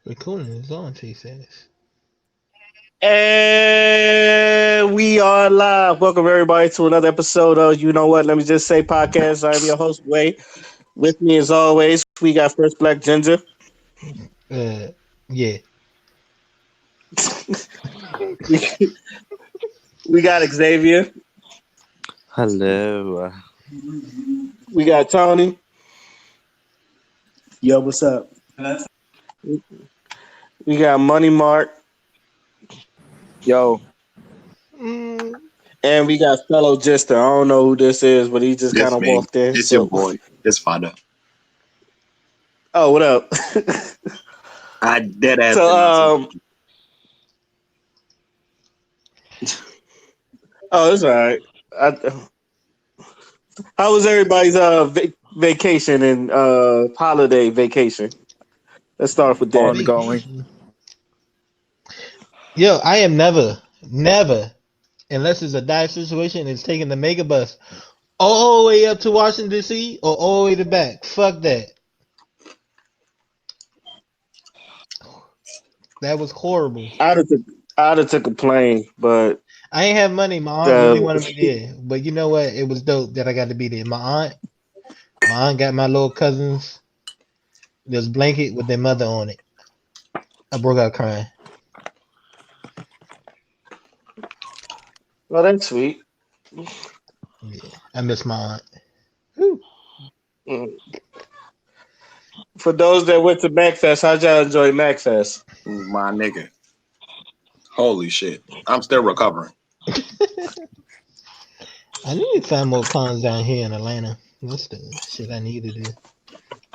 Recording is on, she says. And we are live. Welcome everybody to another episode of You Know What? Let me just say podcast. I'm your host, Way. With me as always, we got First Black Ginger. Uh, yeah. we, we got Xavier. Hello. We got Tony. Yo, what's up? We got Money Mark. Yo, Mm, And we got fellow Gister. I don't know who this is, but he just kind this of me. walked in. This your So, boy. This father. oh, what up? I dead ass so, did not say. oh, that's all right. I, how was everybody's vacation and holiday vacation? Let's start off with that. Ongoing. vacation. Yo, I am never, unless it's a dire situation, is taking the mega bus all the way up to Washington D.C. or all the way to back. Fuck that. That was horrible. I'd have took, I'd have took a plane, but I ain't have money. My aunt really uh, wanted me there, but you know what? It was dope that I got to be there. My aunt got my little cousins this blanket with their mother on it. I broke out crying. well, that's sweet. Yeah, I miss my aunt. Whew. Mm. For those that went to MacFest, how'd y'all enjoy MacFest? My nigga. Holy shit. I'm still recovering. I need to find more cons down here in Atlanta. That's the shit I need to do.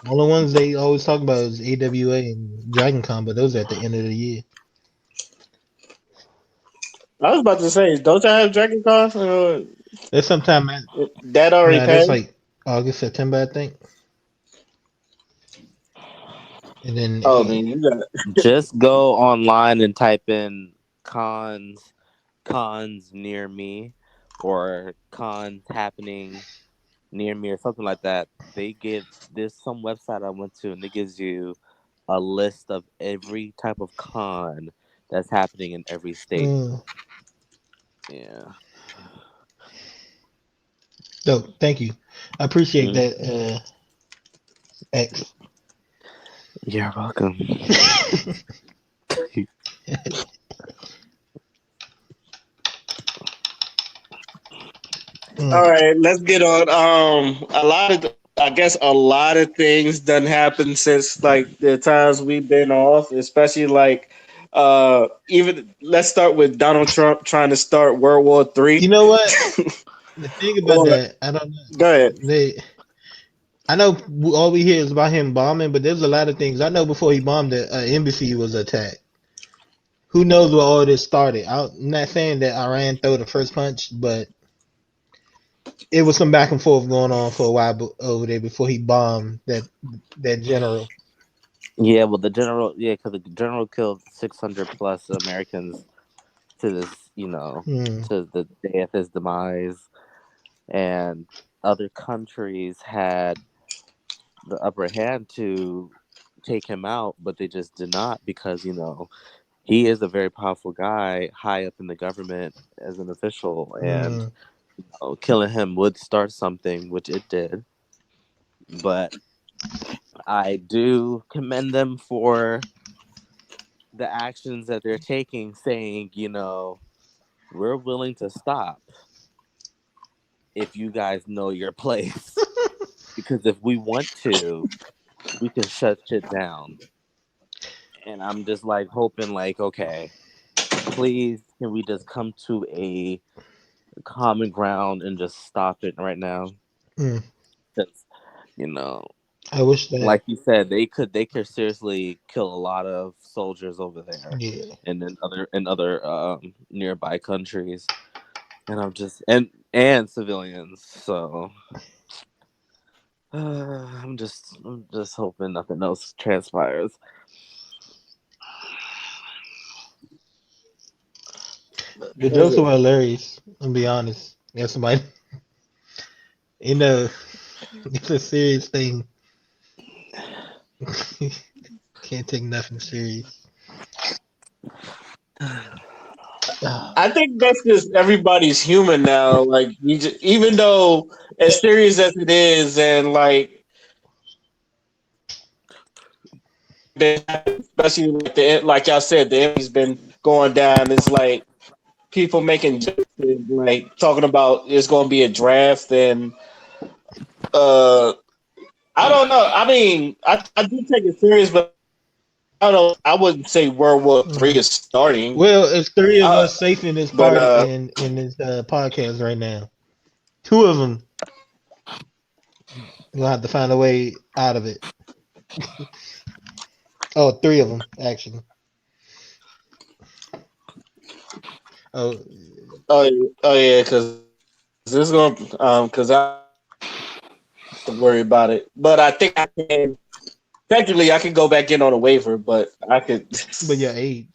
All the ones they always talk about is AWA and Dragon Con, but those are at the end of the year. I was about to say, don't y'all have Dragon Con? There's sometime, man. That already Nah, that's passed. like August, September, I think. And then Oh, then you got. Just go online and type in cons near me or cons happening near me or something like that. There's some website I went to and it gives you a list of every type of con that's happening in every state. mm, Yeah. dope. Thank you. I appreciate Mm. that, X. You're welcome. All Mm. right, let's get on. I guess a lot of things done happened since like the times we've been off, especially like even let's start with Donald Trump trying to start World War You Three. know what? The thing about Or that, I don't know. go ahead. I know all we hear is about him bombing, but there's a lot of things. I know before he bombed, the embassy was attacked. Who knows where all this started? I'm not saying that Iran threw the first punch, but it was some back and forth going on for a while over there before he bombed that general. Yeah, well, because the general killed 600 plus Americans to this, Hmm. to the day of his demise, and other countries had the upper hand to take him out, but they just did not because he is a very powerful guy, high up in the government as an official, and Hmm. killing him would start something, which it did. But I do commend them for the actions that they're taking, saying, we're willing to stop if you guys know your place. Because if we want to, we can shut shit down. And I'm just like hoping, like, okay, please, can we just come to a common ground and just stop it right now? Hmm. Because, you know, I wish that. like you said, they could seriously kill a lot of soldiers over there, Yeah. and then other nearby countries. And and civilians. So I'm just hoping nothing else transpires. The jokes were hilarious. I'll be honest. Yeah, somebody, you know, it's a serious thing. can't take nothing serious. Ah, I think that's just everybody's human now. Like you just, even though as serious as it is, and especially like y'all said, the Emmy's been going down. It's like people making jokes, and, like talking about it's going to be a draft, and uh, I don't know. I mean, I do take it serious, but I don't. I wouldn't say World War III mhm. is starting. Well, it's three of Uh, us safe in this but part in this podcast right now. Two of them gonna have to find a way out of it. Oh, three of them actually. Oh, oh yeah, because this is going because I have to worry about it. But I think I can. Technically, I can go back in on a waiver, but I could. but your age.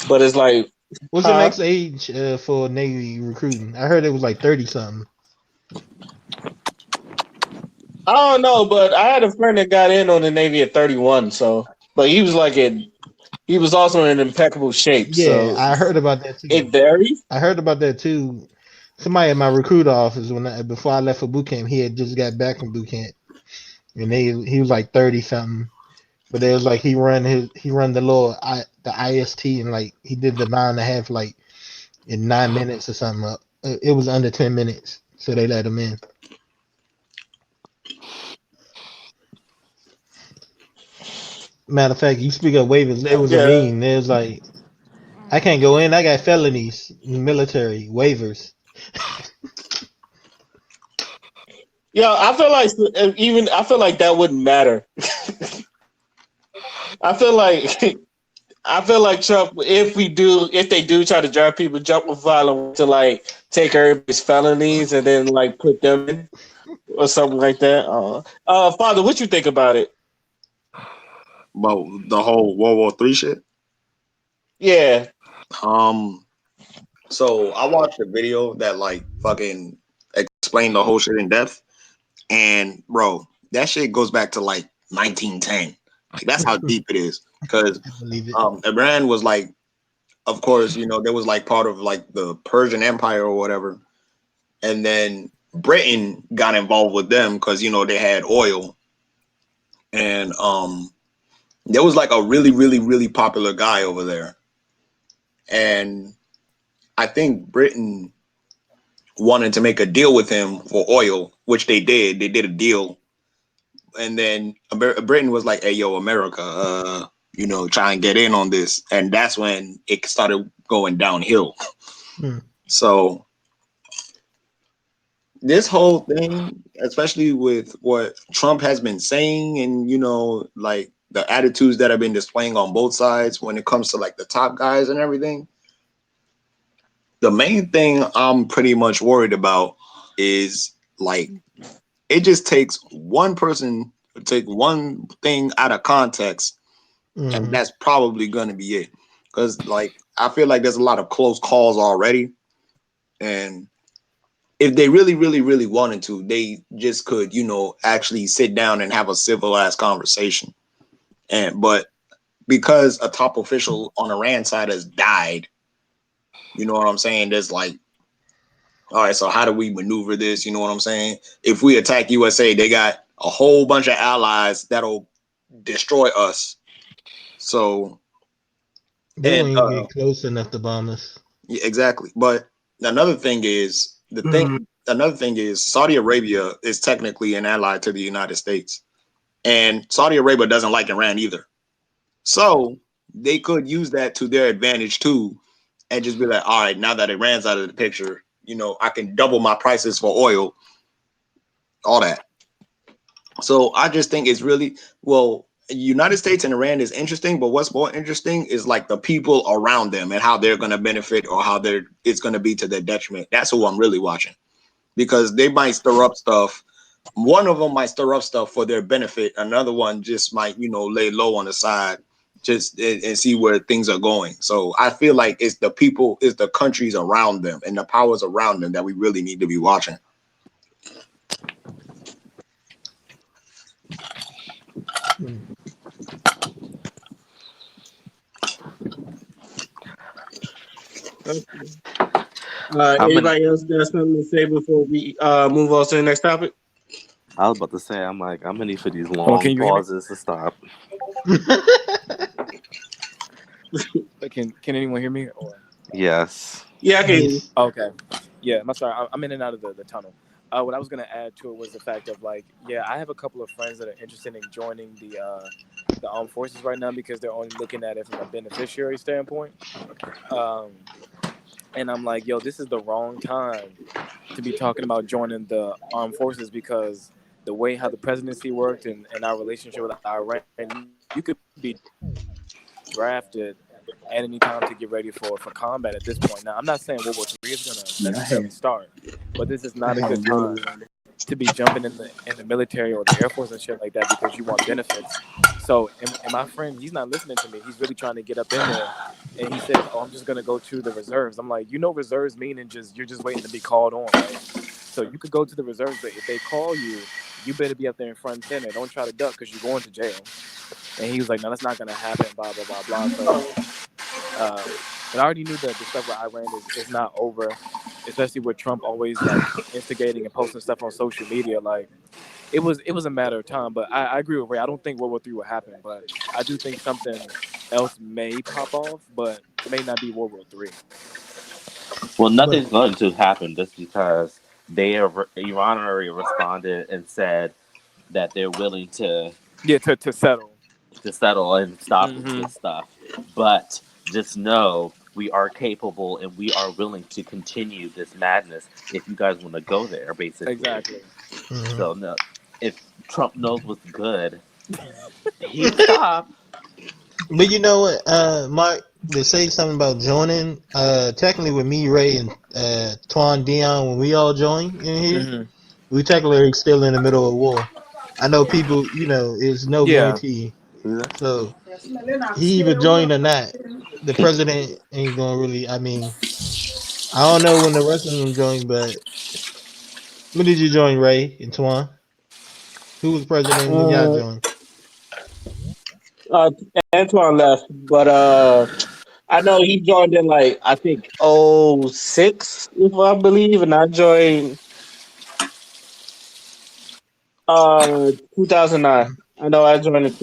But it's like, What's the huh? max age for Navy recruiting? I heard it was like 30 something. I don't know, but I had a friend that got in on the Navy at 31. So, but he was he was also in impeccable shape. Yeah, So I heard about that too. it varies. I heard about that too. Somebody at my recruiter office before I left for boot camp, he had just got back from boot camp, and he was like 30 something. But it was like he run the IST, and like he did the mile and a half like in 9 minutes or something. It was under 10 minutes, so they let him in. Matter of fact, you speak of waivers. There was a Yeah, meme. There's like I can't go in. I got felonies, military waivers. yeah. I feel like even I feel like that wouldn't matter. I feel like I feel like Trump, if they do try to draft people, Trump will file to like take everybody's felonies and then like put them in or something like that. Father, what you think about it? About the whole World War III shit. Yeah, Um, so I watched a video that like fucking explained the whole shit in depth, and bro, that shit goes back to like 1910. Like that's how deep it is. Because I believe it. Iran was like, of course, there was like part of like the Persian Empire or whatever, and then Britain got involved with them because they had oil, and there was like a really, really, really popular guy over there, and I think Britain wanted to make a deal with him for oil, which they did. They did a deal, and then Britain was like, "Hey, yo, America, try and get in on this," and that's when it started going downhill. Hmm. So this whole thing, especially with what Trump has been saying, and like the attitudes that have been displaying on both sides when it comes to like the top guys and everything. The main thing I'm pretty much worried about is like it just takes one person to take one thing out of context, and Hmm. that's probably going to be it. Because like I feel like there's a lot of close calls already, and if they really, really, really wanted to, they just could, actually sit down and have a civil ass conversation. But because a top official on Iran side has died, you know what I'm saying? There's like, all right, so how do we maneuver this? You know what I'm saying? If we attack USA, they got a whole bunch of allies that'll destroy us. So, They and won't even get close enough to bomb us. yeah, exactly. But another thing is Another thing is Saudi Arabia is technically an ally to the United States, and Saudi Arabia doesn't like Iran either. So they could use that to their advantage too, and just be like, all right, now that Iran's out of the picture, I can double my prices for oil, all that. So I just think it's really well. United States and Iran is interesting, but what's more interesting is like the people around them and how they're going to benefit or how it's going to be to their detriment. That's who I'm really watching because they might stir up stuff. One of them might stir up stuff for their benefit. Another one just might, lay low on the side just and see where things are going. So I feel like it's the people, it's the countries around them and the powers around them that we really need to be watching. Hmm. Okay. How many? Anybody else got something to say before we move on to the next topic? I was about to say, I'm like, I'm ready for these Oh, can long you hear me? pauses to stop. Can anyone hear me? Or Yes. Yeah, I can. Yes. okay, yeah. I'm sorry. I'm in and out of the tunnel. What I was gonna add to it was the fact of like, yeah, I have a couple of friends that are interested in joining the armed forces right now because they're only looking at it from a beneficiary standpoint. Um, and I'm like, yo, this is the wrong time to be talking about joining the armed forces because the way how the presidency worked and our relationship with Iran, you could be drafted at any time to get ready for combat at this point. Now, I'm not saying World War III is gonna necessarily start, but this is not a good time to be jumping in the military or the Air Force and shit like that because you want benefits. So, and my friend, he's not listening to me. He's really trying to get up in there, and he says, "Oh, I'm just gonna go to the reserves." I'm like, reserves meaning just you're just waiting to be called on, right? So you could go to the reserves, but if they call you, you better be up there in front and center. Don't try to duck because you're going to jail. And he was like, "No, that's not gonna happen." Blah blah blah blah. So, uh, but I already knew that the stuff with Iran is not over, especially with Trump always like instigating and posting stuff on social media. Like it was a matter of time. But I agree with Ray. I don't think World War III will happen, but I do think something else may pop off, but may not be World War III. Well, But nothing's going to happen just because Iran already responded and said that they're willing Yeah, to settle. to settle and stop Hmm. this stuff. But just know we are capable and we are willing to continue this madness if you guys want to go there, basically. Exactly. mhm. So no, if Trump knows what's good, he'd stop. But you know what, Mark, to say something about joining, technically with me, Ray, and Twan Dion, when we all join in here, Hmm. we technically still in the middle of war. I know people, it's no Yeah. guarantee. So he either joined or not. The president ain't gonna really. I mean, I don't know when the rest of them join, but when did you join, Ray and Twan? Who was president when y'all Uh, joined? uh, Antoine left, but I know he joined in like I think '06, if I believe, and I joined 2009. I know I joined in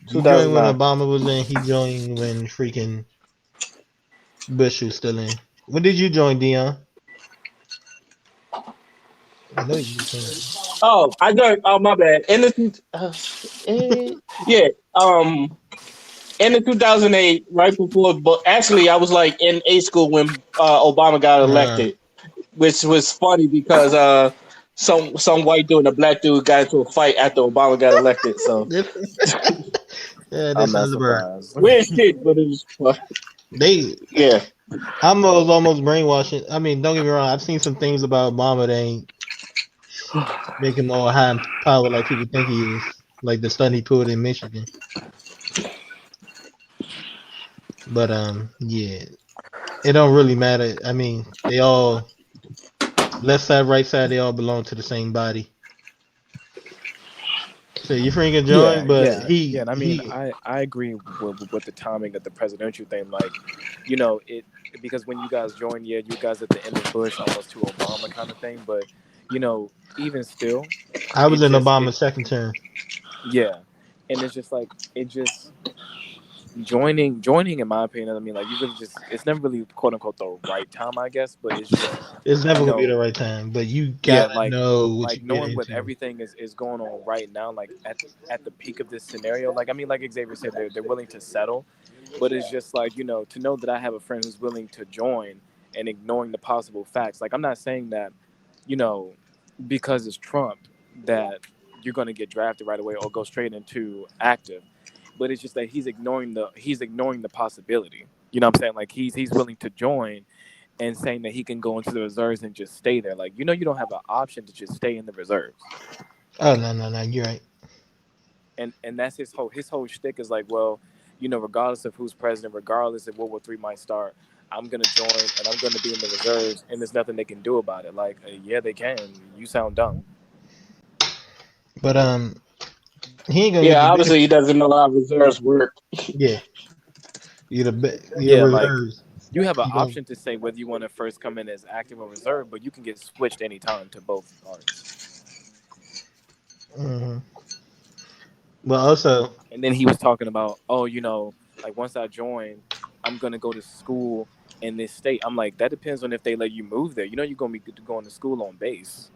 You joined when 2009. Obama was in. He joined when freaking Bush was still in. When did you join, Dion? I know you joined. Oh, I joined. Oh, my bad. Yeah. In the 2008, right before, but actually, I was like in A school when Obama got Uh, elected, which was funny because some white dude and a black dude got into a fight after Obama got elected. So yeah, that I'm not sounds about. surprised. weird shit, but it was fun. They, Yeah. was almost brainwashing. I mean, don't get me wrong. I've seen some things about Obama that ain't make him all high in power like people think he is. Like the stunt he pulled in Michigan. But yeah, it don't really matter. I mean, they all left side, right side, they all belong to the same body. So you freaking Yeah, join, but yeah, yeah. he And I mean, he I agree with the timing of the presidential thing. Like, it because when you guys joined, yeah, you guys at the end of Bush, almost to Obama kind of thing. But even still, I it was in just it Obama's second term. yeah, and it's just like it just joining in my opinion. I mean, like you really just it's never really quote unquote the right time, I guess. But it's just It's never you gonna be know the right time, but you yeah, gotta know what you get knowing what into. everything is going on right now, like at the peak of this scenario, like I mean, like Xavier said, they're willing to settle, but it's just like to know that I have a friend who's willing to join and ignoring the possible facts. Like I'm not saying that, you know, because it's Trump that you're going to get drafted right away or go straight into active, but it's just that he's ignoring the possibility. You know what I'm saying? Like he's willing to join and saying that he can go into the reserves and just stay there. Like you don't have an option to just stay in the reserves. Oh no, no, no, you're right. And that's his whole shtick is like, well, regardless of who's president, regardless if World War III might start, I'm gonna join and I'm gonna be in the reserves, and there's nothing they can do about it. Like, yeah, they can. You sound dumb. But he ain't gonna get the Yeah, obviously he benefit. doesn't know how reserves work. Yeah, you're the Yeah, like reserves. You have an You don't. option to say whether you want to first come in as active or reserve, but you can get switched anytime to both armies. Mhm. But also, And then he was talking about, oh, like once I join, I'm gonna go to school in this state. I'm like, that depends on if they let you move there. You're gonna be going to school on base.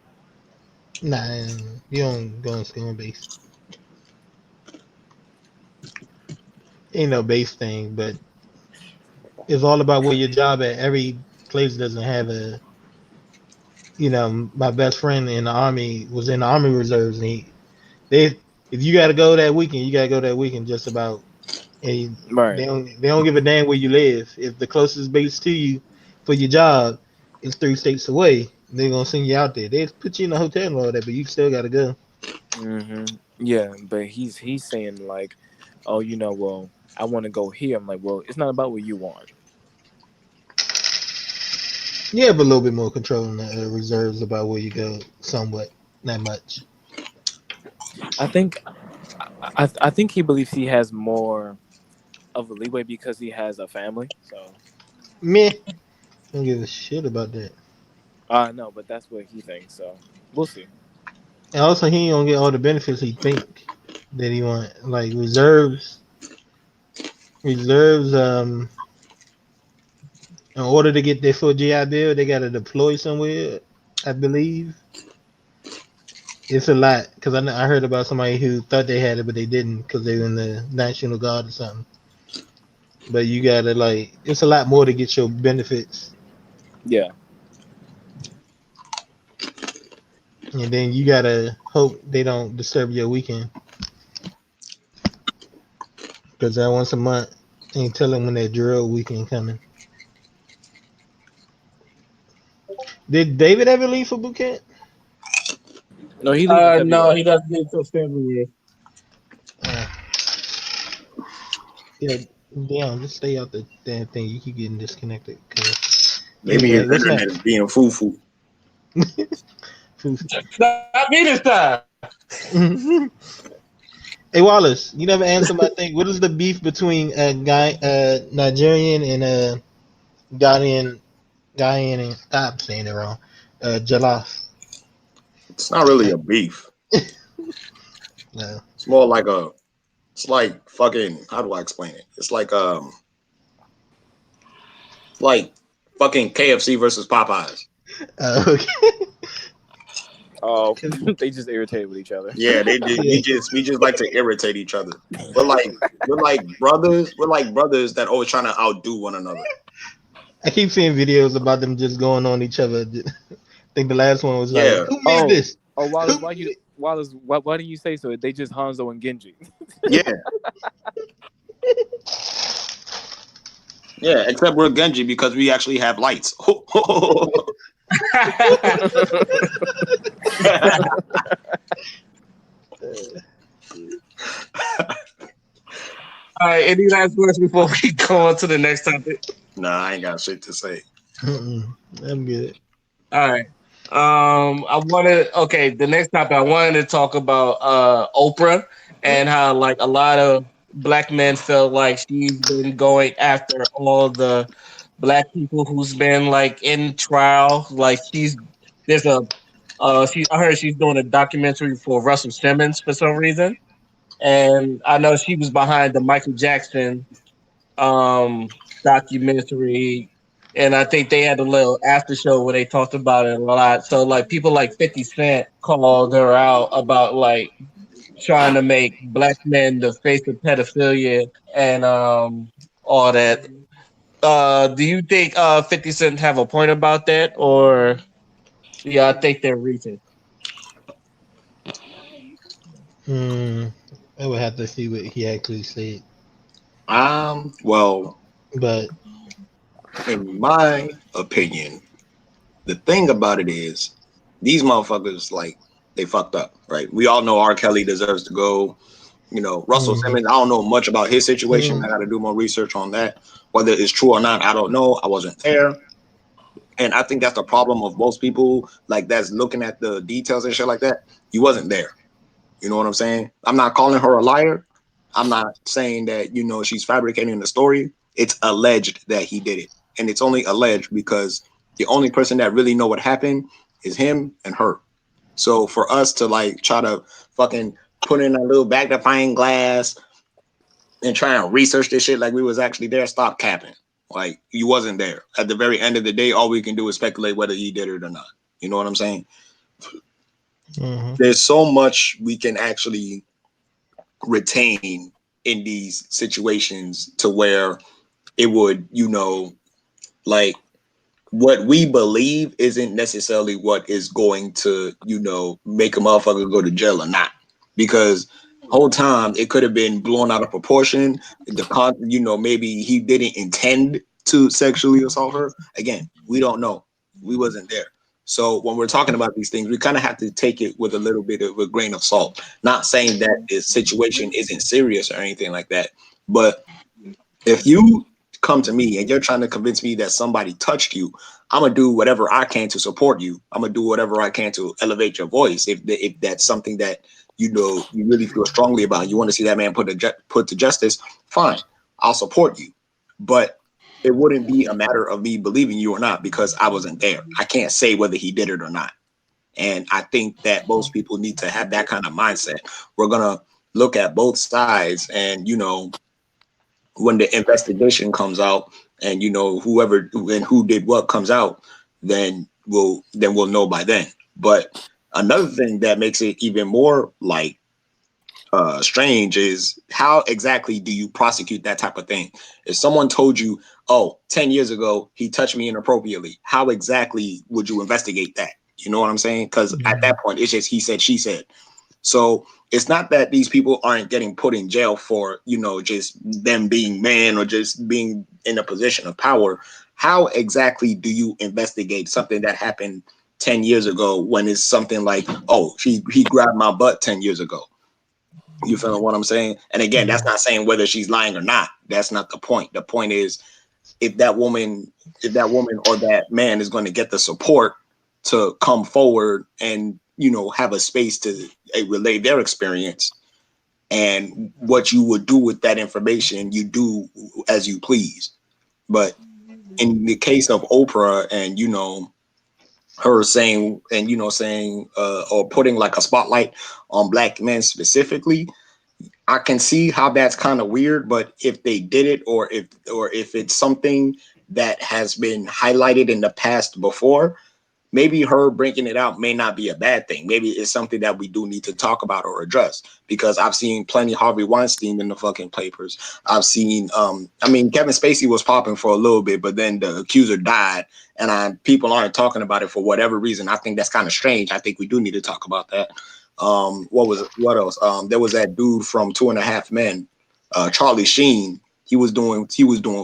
nah, you don't go on school base. Ain't no base thing, but it's all about where your job at. Every place doesn't have a. My best friend in the army was in the army reserves, and they if you got to go that weekend, you got to go that weekend. Just about, and Right. they don't give a damn where you live. If the closest base to you for your job is 3 states away, they're gonna send you out there. They put you in a hotel and all that, but you still got to go. Yeah, but he's saying like, oh, well, I want to go here. I'm like, well, it's not about what you want. You have a little bit more control in the reserves about where you go, somewhat, not much. I think I think he believes he has more of a leeway because he has a family. So Meh, don't give a shit about that. I know, but that's what he thinks. So we'll see. And also, he ain't gonna get all the benefits he think that he want. Like reserves. In order to get their full GI Bill, they gotta deploy somewhere. I believe it's a lot because I heard about somebody who thought they had it but they didn't because they were in the National Guard or something. But you gotta it's a lot more to get your benefits, Yeah. and then you gotta hope they don't disturb your weekend because that once a month ain't telling when that drill weekend coming. Did David ever leave for boot camp? No, he leave in No, he February. doesn't get till February. Uh, yeah, damn, just stay out the damn thing. You keep getting disconnected. Maybe his Anyway, what's internet is next? being foo-foo. Not me this time. Hey Wallace, you never answered my thing. What is the beef between a guy, Nigerian and Ghanaian, Ghanaian? And stop saying it wrong. Jalaf. It's not really Uh, a beef. no. It's more like it's like fucking, how do I explain it? It's like fucking KFC versus Popeyes. Okay. Oh, they just irritated with each other. Yeah, Yeah. we just like to irritate each other. We're like we're like brothers. We're like brothers that always trying to outdo one another. I keep seeing videos about them just going on each other. I think the last one was like, Yeah, "Who made Oh, this? oh, Who Wallace, made it?" why do you say so? They just Hanzo and Genji. yeah, yeah. Except we're Genji because we actually have lights. All right. Any last words before we go on to the next topic? Nah, I ain't got shit to say. I'm good. All right. I wanted okay. The next topic I wanted to talk about Oprah and how like a lot of black men felt like she's been going after all the black people who's been like in trial. Like there's a I heard she's doing a documentary for Russell Simmons for some reason, and I know she was behind the Michael Jackson documentary, and I think they had a little after show where they talked about it a lot. So like people like 50 Cent called her out about like trying to make black men the face of pedophilia and all that. Do you think 50 Cent have a point about that, or yeah, I think they're reaching. Hmm. I would have to see what he actually said, Well, but in my opinion, the thing about it is these motherfuckers like they fucked up, right? We all know R. Kelly deserves to go. You know, Russell hmm Simmons, I don't know much about his situation. hmm I got to do more research on that. Whether it's true or not, I don't know. I wasn't there. And I think that's the problem of most people, like that's looking at the details and shit like that. You wasn't there. You know what I'm saying? I'm not calling her a liar. I'm not saying that, she's fabricating the story. It's alleged that he did it. and it's only alleged because the only person that really know what happened is him and her. So for us to like try to fucking put in a little magnifying glass and try and research this shit like we was actually there, stop capping. Like you wasn't there. At the very end of the day, all we can do is speculate whether he did it or not. You know what I'm saying? Mm-hmm. There's so much we can actually retain in these situations to where it would, like what we believe isn't necessarily what is going to, make a motherfucker go to jail or not. Because whole time it could have been blown out of proportion. Maybe he didn't intend to sexually assault her. Again, we don't know. We wasn't there. So when we're talking about these things, we kind of have to take it with a little bit of a grain of salt. Not saying that the situation isn't serious or anything like that, but if you come to me and you're trying to convince me that somebody touched you, I'm gonna do whatever I can to support you. I'm gonna do whatever I can to elevate your voice. If that's something that you really feel strongly about, you want to see that man put to justice, fine, I'll support you. But it wouldn't be a matter of me believing you or not because I wasn't there. I can't say whether he did it or not. And I think that most people need to have that kind of mindset. We're gonna look at both sides and when the investigation comes out and whoever and who did what comes out, then we'll know by then. But another thing that makes it even more like strange is how exactly do you prosecute that type of thing? If someone told you, oh, 10 years ago he touched me inappropriately, how exactly would you investigate that? You know what I'm saying? Because at Mm-hmm. that point it's just he said, she said. So it's not that these people aren't getting put in jail for, just them being men or just being in a position of power. How exactly do you investigate something that happened 10 years ago when it's something like, oh, he grabbed my butt 10 years ago? You feel what I'm saying? And again, that's not saying whether she's lying or not. That's not the point. The point is if that woman, or that man is going to get the support to come forward and have a space to relay their experience, and what you would do with that information, you do as you please. But in the case of Oprah and her saying and saying or putting like a spotlight on black men specifically, I can see how that's kind of weird, but if they did it, or if it's something that has been highlighted in the past before, maybe her bringing it out may not be a bad thing. Maybe it's something that we do need to talk about or address, because I've seen plenty Harvey Weinstein in the fucking papers. I've seen, Kevin Spacey was popping for a little bit, but then the accuser died, and people aren't talking about it for whatever reason. I think that's kind of strange. I think we do need to talk about that. What else? There was that dude from Two and a Half Men, Charlie Sheen. He was doing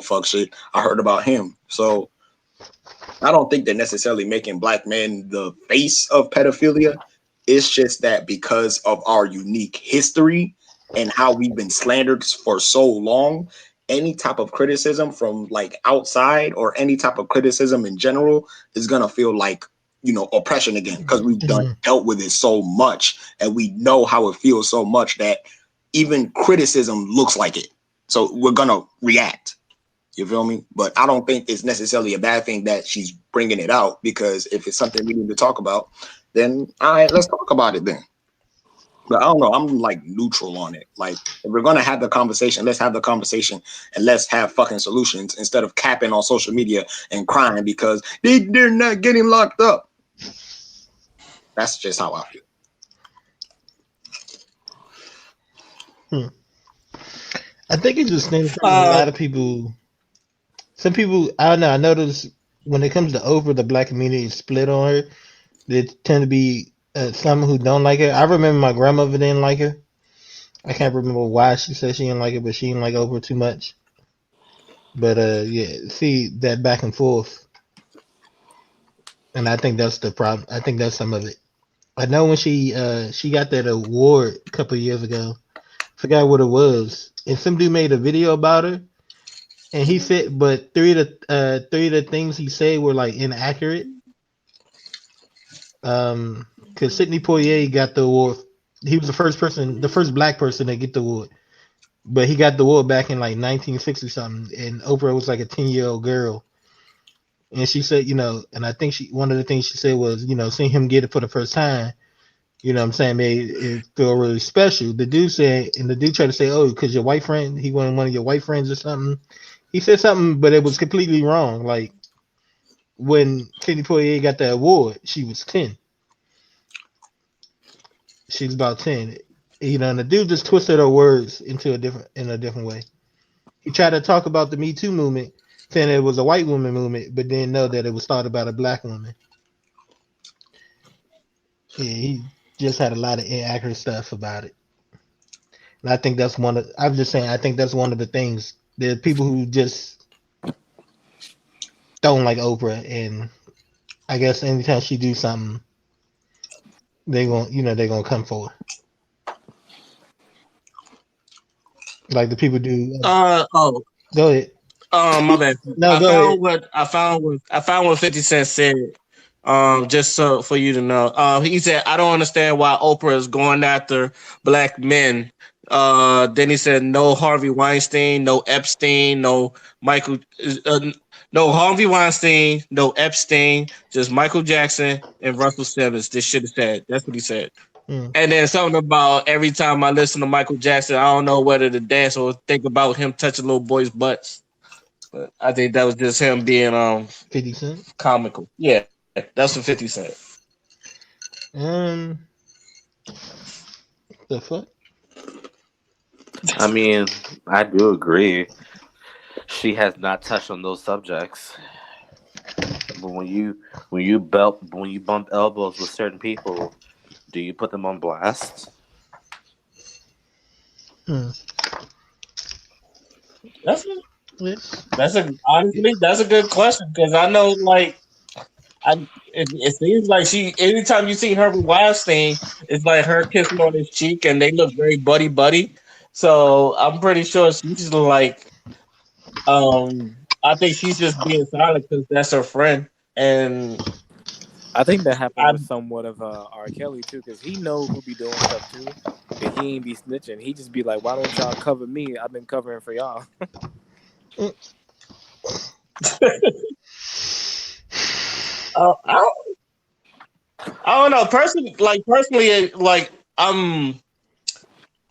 fuck shit. I heard about him. So I don't think they're necessarily making black men the face of pedophilia. It's just that because of our unique history and how we've been slandered for so long, any type of criticism from like outside or any type of criticism in general is gonna feel like oppression again, because we've done Mm-hmm. dealt with it so much and we know how it feels so much that even criticism looks like it. So we're gonna react. You feel me? But I don't think it's necessarily a bad thing that she's bringing it out, because if it's something we need to talk about, then all right, let's talk about it then. But I don't know. I'm like neutral on it. Like if we're gonna have the conversation, let's have the conversation and let's have fucking solutions instead of capping on social media and crying because they're not getting locked up. That's just how I feel. Hmm. I think it just stems from a Uh, lot of people. Some people, I don't know. I notice when it comes to Oprah, the black community is split on her. They tend to be some who don't like her. I remember my grandmother didn't like her. I can't remember why she said she didn't like it, but she didn't like Oprah too much. But yeah, see that back and forth, and I think that's the problem. I think that's some of it. I know when she got that award a couple of years ago. Forgot what it was, and some dude made a video about her, and he said, but three of the things he said were like inaccurate. Because Sidney Poitier got the award. He was the first black person to get the award. But he got the award back in like 1960 something, and Oprah was like a 10-year-old girl. And she said, and I think one of the things she said was, seeing him get it for the first time, what I'm saying, made it feel really special. The dude said, and the dude tried to say, oh, because your white friend, he wanted one of your white friends or something. He said something, but it was completely wrong. Like when Cindy Poitier got the award, she was 10. She was about 10. And the dude just twisted her words in a different way. He tried to talk about the Me Too movement, saying it was a white woman movement, but didn't know that it was started by a black woman. Yeah, he just had a lot of inaccurate stuff about it. And I think that's I'm just saying, I think that's one of the things. There are people who just don't like Oprah, and I guess anytime she do something, they're gonna come for her. Like the people do. Oh, Go ahead. my bad. No, go ahead. I found what 50 Cent said. Just so for you to know. He said, I don't understand why Oprah is going after black men. Then he said, no Harvey Weinstein, no Epstein, no Michael, uh, no Harvey Weinstein, no Epstein, just Michael Jackson and Russell Simmons. This shit is said. That's what he said. Hmm. And then something about every time I listen to Michael Jackson, I don't know whether to dance or think about him touching little boys' butts. But I think that was just him being 50 Cent. comical. Yeah, that's what 50 Cent. Um, the fuck? I mean, I do agree. She has not touched on those subjects. But when you bump elbows with certain people, do you put them on blast? Hmm. That's Yes. that's a good question because I know it seems like she anytime you see Herbert Weinstein, it's like her kissing on his cheek and they look very buddy buddy. So I'm pretty sure she's like I think she's just being silent because that's her friend and I think that happened I with somewhat of R. Kelly too, because he know who be doing stuff too, but he ain't be snitching. He just be like, "Why don't y'all cover me? I've been covering for y'all." Hmm. I don't, I don't know personally like I'm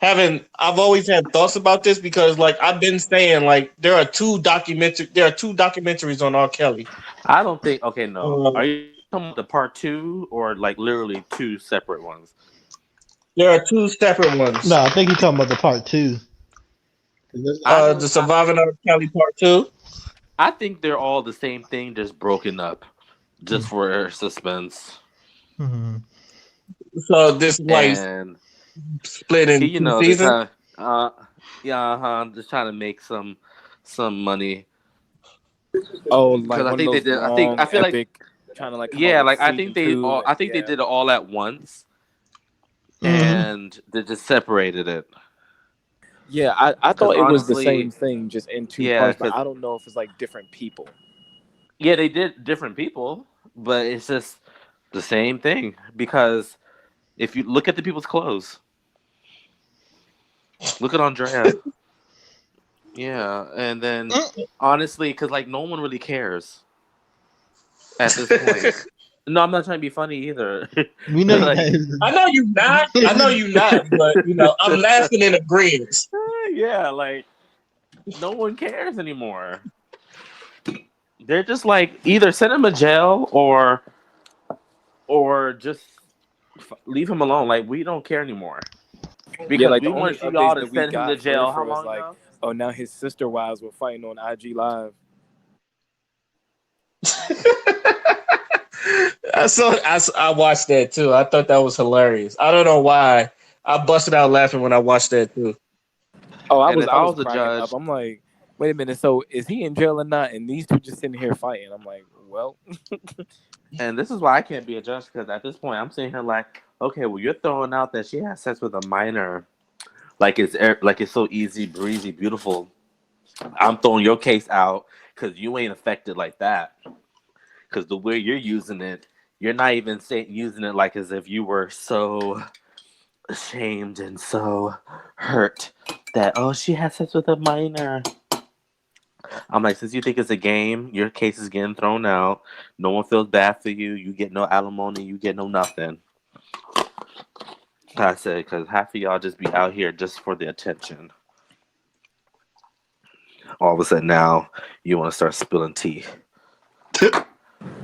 I've always had thoughts about this because like I've been saying like there are two documentaries on R. Kelly. I don't think. Okay, no. Uh, Are you talking about the part two or like literally two separate ones? there are two separate No, ones. I think you're talking about the part two. I The know. Surviving R. Kelly Part Two. I think they're all the same thing, just broken up, Hmm. just for suspense. Hmm. So this like And split in two they're seasons. trying. Yeah, just trying to make some money Oh, because like I one of think they those did. long, I feel like epic, trying to like come up yeah, with like season two. I think they Yeah, did it all at once Hmm. and they just separated it. yeah. I Because thought it was the same honestly, thing, just in two yeah, parts, but because I don't know if it's like different people. yeah, they did different people, but it's just the same thing. Because if you look at the people's clothes, look at Andrea, yeah, and then honestly, because like no one really cares at this point. No, I'm not trying to be funny either. We know you Like, guys. I know you not. I know you not. But you know, I'm laughing in agreement. yeah, like no one cares anymore. They're just like either send him to jail or just leave him alone. Like we don't care anymore Yeah, because like we the only want y'all updates to that we send him to got for real, jail. for How real was long like, now? oh, now his sister wives were fighting on IG Live. I watched that too. I thought that was hilarious. I don't know why. I busted out laughing when I watched that too. Oh, And I if I was was a cracking up. judge, I'm like, wait a minute. So is he in jail or not? And these two just sitting here fighting. I'm like, well, and this is why I can't be a judge because at this point I'm sitting here like, okay, well you're throwing out that she had sex with a minor, like it's so easy, breezy, beautiful. I'm throwing your case out because you ain't affected like that. Because the way you're using it, you're not even using it like as if you were so ashamed and so hurt that oh she had sex with a minor. I'm like, since you think it's a game, your case is getting thrown out. No one feels bad for you. You get no alimony. You get no nothing. I said, because half of y'all just be out here just for the attention. All of a sudden now, you want to start spilling tea.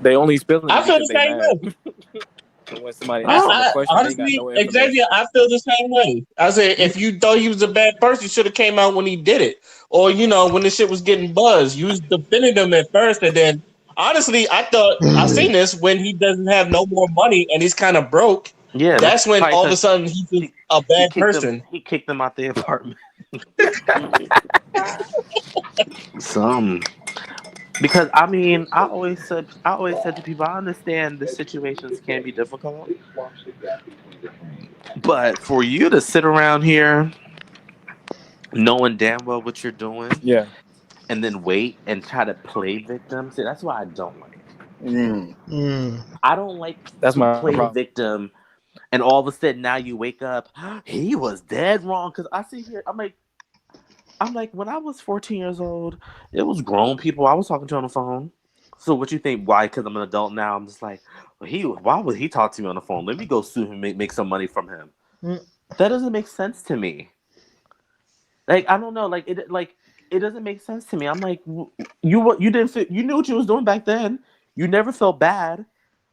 They only spilling I it feel because the they same mad. way. When somebody asks them a I question, they got honestly, no Xavier, information. I feel the same way. I said, if you thought he was a bad person, you should have came out when he did it, or when the shit was getting buzzed. You was defending him at first, and then honestly, I thought I seen this when he doesn't have no more money and he's kind of broke. Yeah, that's That's when probably all of a because sudden he's just he, a he bad kicked them. person. He kicked them out the apartment. Some because I always said to people, I understand the situations can be difficult, but for you to sit around here knowing damn well what you're doing Yeah, and then wait and try to play victim, see, that's what I don't like. Mm. Mm. I don't like that's to my play problem. victim and all of a sudden now you wake up, he was dead wrong. Because I sit here, I'm like, when I was 14 years old, it was grown people I was talking to on the phone. So what you think? Why? Because I'm an adult now. I'm just like, well, why would he talk to me on the phone? Let me go sue him, make some money from him. Mm. That doesn't make sense to me. Like I don't know, it doesn't make sense to me. I'm like, you didn't you knew what you was doing back then. You never felt bad,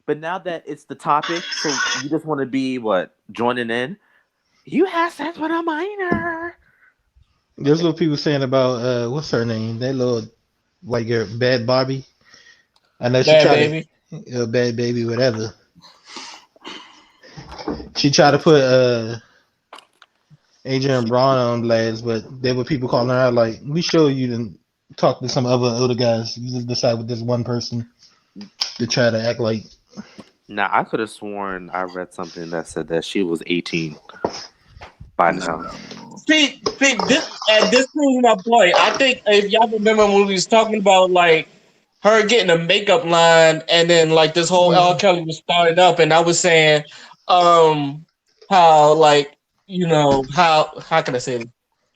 but now that it's the topic, so you just want to be what joining in. You had sex with a minor. I'm That's like, what people saying about what's her name? That little white girl, Bad Barbie. I know she Bad tried baby. to Bad Baby, whatever. She tried to put Adrian Braun on blast, but there were people calling her out like, "We show you to talk to some other guys. You just decide with this one person to try to act like." now I could have sworn I read something that said that she was 18 by now. No. See, this proves my point. I think if y'all remember when we was talking about like her getting a makeup line, and then like this whole L. Mm. Kelly was starting up, and I was saying, um, how like how can I say this?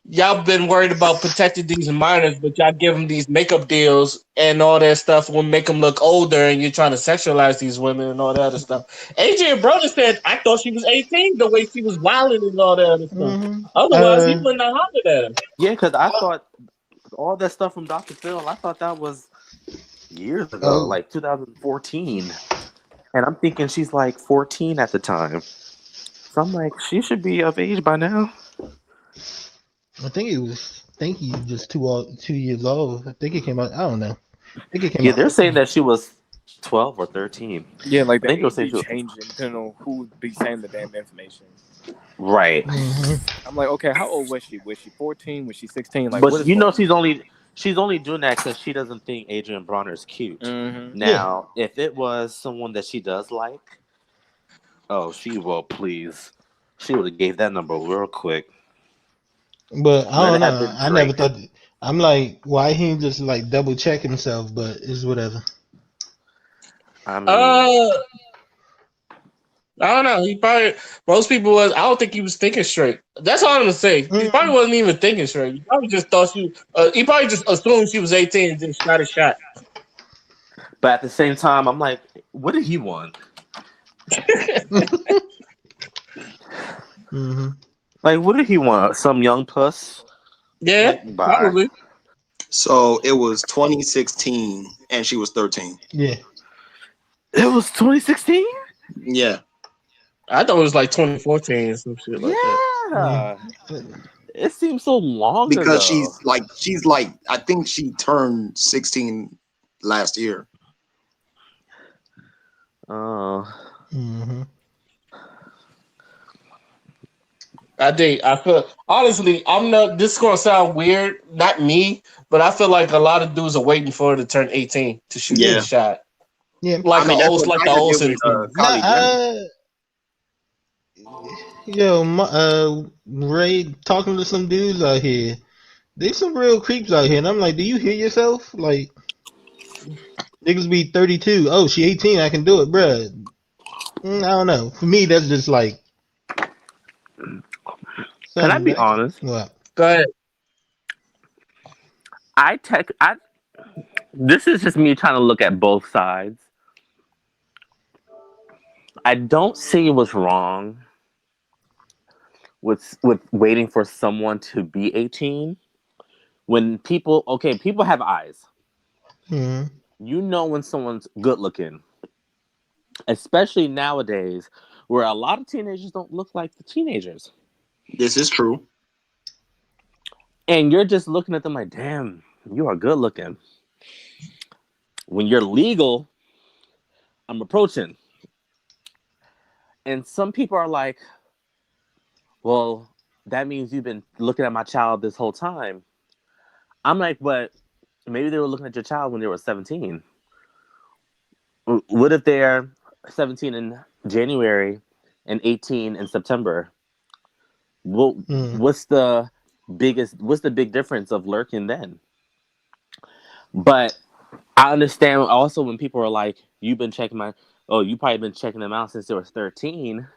Y'all been worried about protecting these minors, but y'all give them these makeup deals and all that stuff will make them look older, and you're trying to sexualize these women and all that other stuff. AJ Brother said, "I thought she was 18, the way she was wilding and all that other stuff. Hmm. Otherwise, he wouldn't have hollered at her." Yeah, because I thought all that stuff from Dr. Phil, I thought that was years ago, Oh, like 2014. And I'm thinking she's like 14 at the time. So I'm like, she should be of age by now. I think it was. I think he just 2 years old. I think it came out. I don't know. I think it came Yeah, out. they're saying that she was 12 or 13. Yeah, like I the think they were age saying be she was. changing depending on who be saying the damn information. Right. Hmm. I'm like, okay, how old was she? Was she 14? Was she 16? Like, But what is you going know on? she's only doing that because she doesn't think Adrian Bronner's cute. Mm-hmm. Yeah, Now, if it was someone that she does like, oh, she will please. She would have gave that number real quick. but I Let don't it have know. been I never Drake. thought. I'm like, why he just like double check himself? But it's whatever. I mean, Uh, I don't know. He probably most people was. I don't think he was thinking straight. That's all I'm gonna say. He probably Mm. wasn't even thinking straight. He probably just thought she. He probably just assumed she was 18 and just shot a shot. but at the same time, I'm like, what did he want? Hmm. Like, what did he want? Some young puss? Yeah, Like, bye. probably. So it was 2016, and she was 13. Yeah. It was 2016? Yeah, I thought it was like 2014 or some shit like that. Yeah. Yeah. It seems so long because ago. she's like I think she turned 16 last year. Oh. Hmm. I feel honestly, I'm not. This is gonna sound weird, not me, but I feel like a lot of dudes are waiting for her to turn 18 to shoot Yeah. their Yeah, shot, Yeah. I mean that's what like the Tiger did with Olsen twins. No. Kylie Jenner. Yo, Ray talking to some dudes out here. There's some real creeps out here, and I'm like, do you hear yourself? Like, niggas be 32. Oh, she 18. I can do it, bruh. I don't know. For me, that's just like Can I something be that. honest? What? Go ahead. I text. this is just me trying to look at both sides. I don't see what's wrong with waiting for someone to be 18 when people okay, people have eyes. Hmm. You know when someone's good looking, especially nowadays where a lot of teenagers don't look like the teenagers. This is true. And you're just looking at them like, "Damn, you are good looking." When you're legal, I'm approaching. And some people are like, "Well, that means you've been looking at my child this whole time." I'm like, "But maybe they were looking at your child when they were 17. What if they're 17 in January and 18 in September? What Hmm. what's the big difference of lurking then?" But I understand also when people are like, "You've been checking my oh, you probably been checking them out since they were 13."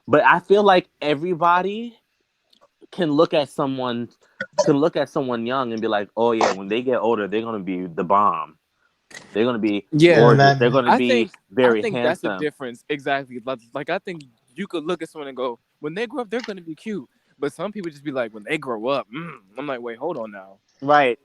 But I feel like everybody can look at someone young and be like, "Oh yeah, when they get older, they're gonna be the bomb. They're gonna be Yeah, Yeah, gorgeous. They're man. gonna I be think I very think that's the handsome." difference exactly. Like I think you could look at someone and go, when they grow up, they're gonna be cute. But some people just be like, when they grow up, I'm like, wait, hold on now. Right.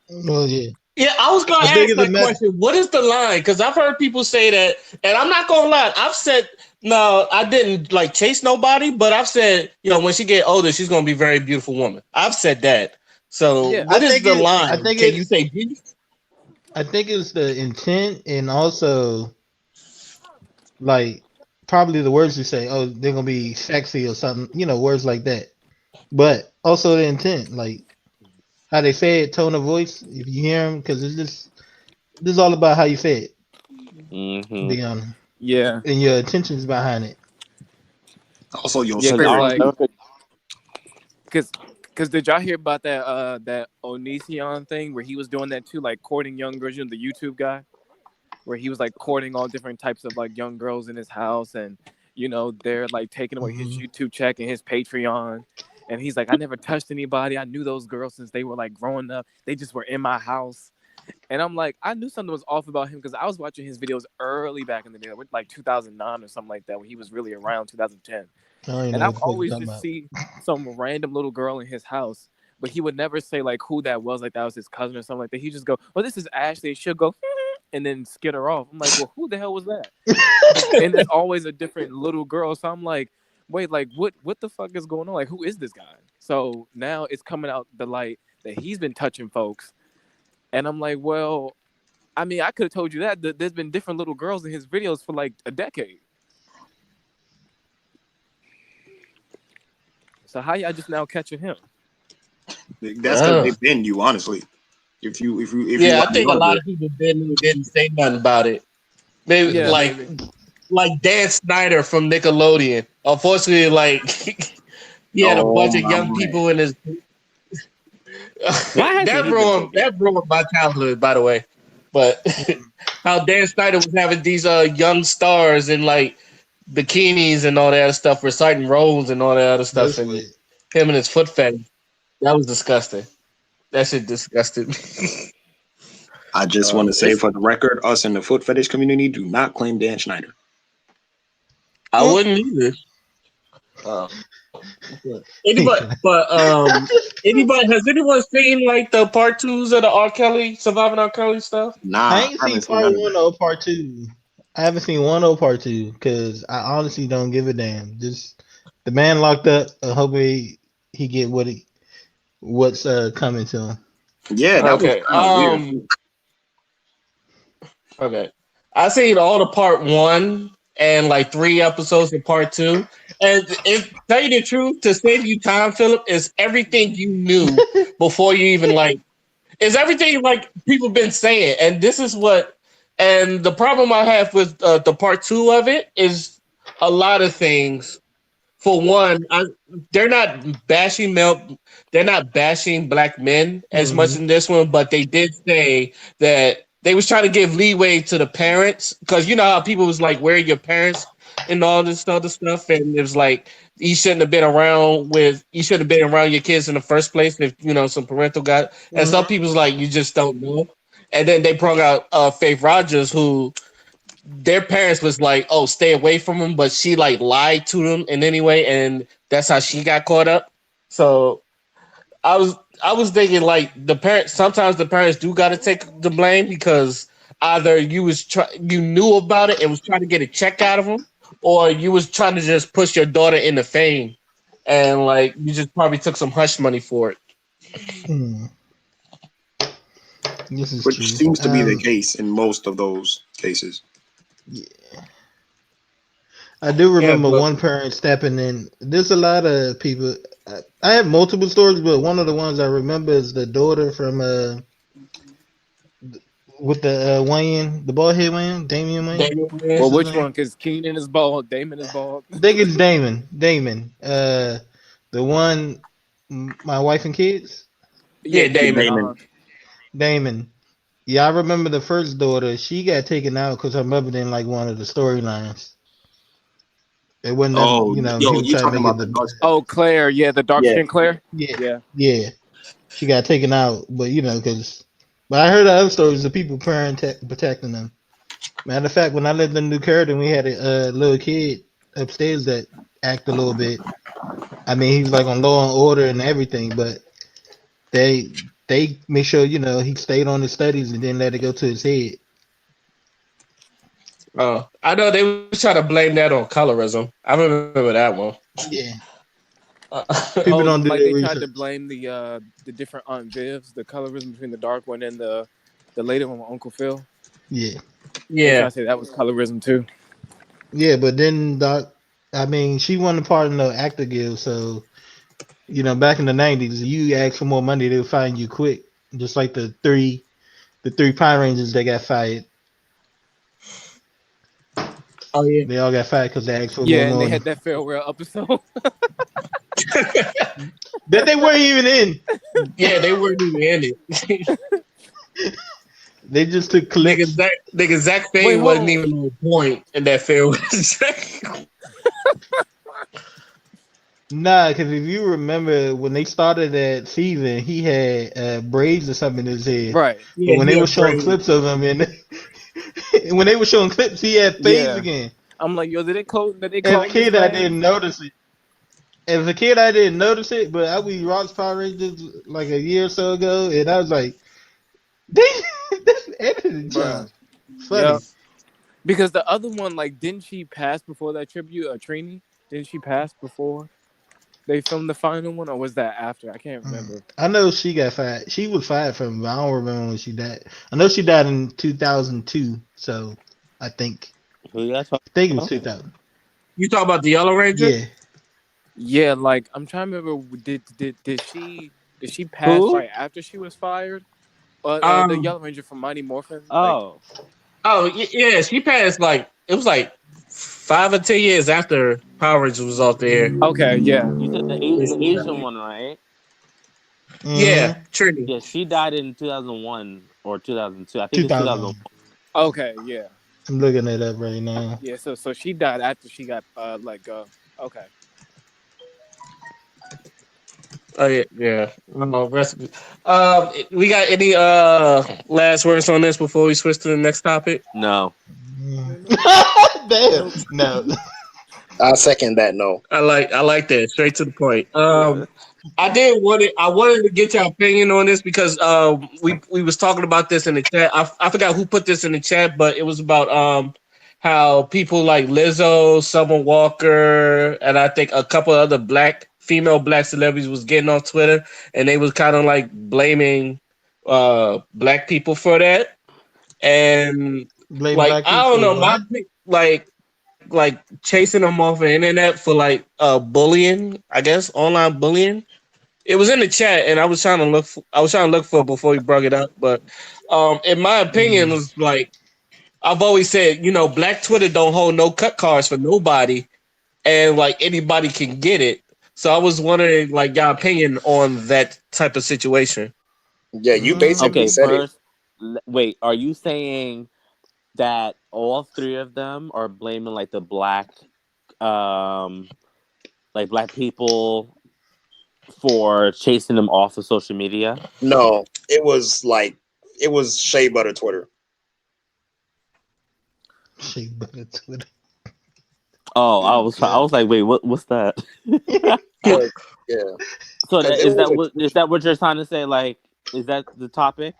Well, yeah. Yeah, I was gonna I think ask it's a that matter. question. What is the line? Because I've heard people say that, and I'm not gonna lie. I've said no, I didn't like chase nobody, but I've said, when she get older, she's gonna be a very beautiful woman. I've said that. So, Yeah, I what is think the it. I line? think Can you it. say beauty? I think it's the intent and also like probably the words you say. Oh, they're gonna be sexy or something. Words like that. But also the intent, like how they say it, tone of voice. If you hear them, because it's just this is all about how you say it. To Mm-hmm. be honest, yeah, and your intentions behind it. Also, your yeah. Because Cause spirit I'll like, too. never forget. cause, cause did y'all hear about that Onision thing where he was doing that too, like courting young girls, the YouTube guy, where he was like courting all different types of like young girls in his house, and they're like taking away his Hmm. YouTube check and his Patreon. And he's like, I never touched anybody. I knew those girls since they were like growing up. They just were in my house. And I'm like, I knew something was off about him because I was watching his videos early back in the day, like 2009 or something like that, when he was really around 2010. I don't even And know I what would the fuck you always talking just about. see some random little girl in his house, but he would never say like who that was, like that was his cousin or something like that. He just go, "Well, this is Ashley," and she'll go, and then skid her off. I'm like, "Well, who the hell was that?" And it's always a different little girl. So I'm like, "Wait, like what the fuck is going on? Like, who is this guy?" So now it's coming out the light that he's been touching folks, and I'm like, "Well, I mean, I could have told you that. There's been different little girls in his videos for like a decade. So how y'all just now catching him?" That's because Uh, they bend you, honestly. If you yeah, I watch think a lot younger, of people didn't say nothing about it. Maybe Yeah, Yeah. like maybe. Dan Snyder from Nickelodeon. Unfortunately, like he had a oh bunch of my young man, people in his Why hasn't that he been ruined taken? that ruined my childhood, by the way. But how Dan Snyder was having these young stars in like bikinis and all that other stuff, reciting roles and all that other stuff, This and way. him and his foot fetish. That was disgusting. That shit disgusted me. I just want to say It's for the record, us in the foot fetish community do not claim Dan Schneider. I Mm. wouldn't either. Uh, anybody has anyone seen like the part twos of the R. Kelly surviving R. Kelly stuff? I Nah, ain't I haven't seen seen part none of one that. or part two. I haven't seen one or part two because I honestly don't give a damn. Just the man locked up. Hopefully he get what's coming to him. Yeah, that was Okay. kind of weird too. Okay. I seen all the part one and like 3 episodes of part two. And if tell you the truth, to save you time, Philip, is everything you knew before you even like is everything like people been saying. And this is what and the problem I have with the part two of it is a lot of things. For one, they're not bashing male, they're not bashing black men as much Hmm. in this one, but they did say that they was trying to give leeway to the parents because you know how people was like, "Where are your parents?" and all this other stuff, and it was like you shouldn't have been around your kids in the first place if some parental guide, and some Hmm. people's like you just don't know. and then they brought out Faith Rogers, who their parents was like, "Oh, stay away from him," but she like lied to them in any way, and that's how she got caught up. So I was I was thinking like the parents. Sometimes the parents do got to take the blame because either you knew about it and was trying to get a check out of them, or you was trying to just push your daughter into fame, and like you just probably took some hush money for it. Hmm, this is which true. seems to be the case in most of those cases. Yeah. I do Yeah, remember but one parent stepping in. There's a lot of people. I have multiple stories, but one of the ones I remember is the daughter from with the Wayne, the bald head Wayne, Damian Wayne. Daniel What's Well, Wayne. his which name? one? Because Keenan is bald, Damon is bald. I think it's Damon. Damon. The one, my wife and kids. Yeah, Yeah, Damon. Damon. Uh-huh. Damon. Damon. Yeah, I remember the first daughter. She got taken out because her mother didn't like one of the storylines. It wasn't them, Oh, yo, people you trying to talking make it about the the dark skin? Oh, Claire. Yeah, the dark Yeah, skin Claire. yeah, Yeah. yeah. She got taken out, but because. But I heard other stories of people protecting them. Matter of fact, when I lived in New Curtin, we had a little kid upstairs that acted a little bit. I mean, he was like on Law and Order and everything, but they make sure he stayed on his studies and didn't let it go to his head. I know they was trying to blame that on colorism. I remember that one. Yeah, people Oh, don't do like their they tried to research. blame the different Aunt Vivs, the colorism between the dark one and the later one with Uncle Phil. Yeah, They tried Yeah. to say that was colorism too. yeah, but then Doc, I mean, she wasn't a part of no actor guild, so back in the '90s, you ask for more money, they'll find you quick. Just like the three Power Rangers that got fired, Oh yeah. they all got fired because they asked for more Yeah, and they money had that farewell episode. that they weren't even in. Yeah, they weren't even in it. They just took clips. Nigga Zach Wait, Fane hold wasn't on. even on point in that film. Nah, because if you remember when they started that season, he had braids or something in his head. Right. But Yeah, when he they were had showing brain. clips of him, and when they were showing clips, he had fades Yeah. again. I'm like, yo, did they As a clone this kid, I man? didn't notice it. As a kid, I didn't notice it, but I we watched Power Rangers like a year or so ago, and I was like, they that's edited, John. Bruh. Yep. Funny. Because the other one, like, didn't she pass before that tribute? Trini? Didn't she pass before they filmed the final one, or was that after? I can't remember. I know she got fired. She was fired from, but I don't remember when she died. I know she died in 2002, so I think Who you guys I think it talking was about? 2000. You talk about the Yellow Ranger? Yeah. Yeah, like I'm trying to remember. Did she pass Who? right after she was fired? The Um. Yellow Ranger from Mighty Morphin. Like, Oh, Oh yeah, she passed like it was like 5 or 10 years after Power Rangers was off the air. okay, yeah, you said the Asian one, right? Yeah, Mm-hmm. Trini. Yeah, she died in 2001 or 2002. I think it's 2001. 2001. okay, yeah, I'm looking it up right now. yeah. So she died after she got let go. Okay. Oh yeah, yeah. Recipe. We got any last words on this before we switch to the next topic? No. Mm. Damn. Nope. No. I second that. No, I like that straight to the point. Yeah. I wanted to get your opinion on this because we was talking about this in the chat. I forgot who put this in the chat, but it was about how people like Lizzo, Summer Walker, and I think a couple other female black celebrities was getting on Twitter and they was kind of like blaming black people for that. And Blame like black I people don't for know, what? like chasing them off the internet for like bullying, I guess online bullying. It was in the chat, and I was trying to look for it before we brought it up. But in my opinion, Mm. was like I've always said, Black Twitter don't hold no cut cards for nobody, and like anybody can get it. So I was wondering, like, your opinion on that type of situation. yeah, you basically Okay, Mm. said it. first, wait, are you saying that all three of them are blaming like the um, black people for chasing them off of social media? No, it was like it was Shea Butter Twitter. She better Twitter. Oh, Yeah, I was like, wait, what's that? cause yeah, So cause it was is that what you're trying to say? Like, is that the topic?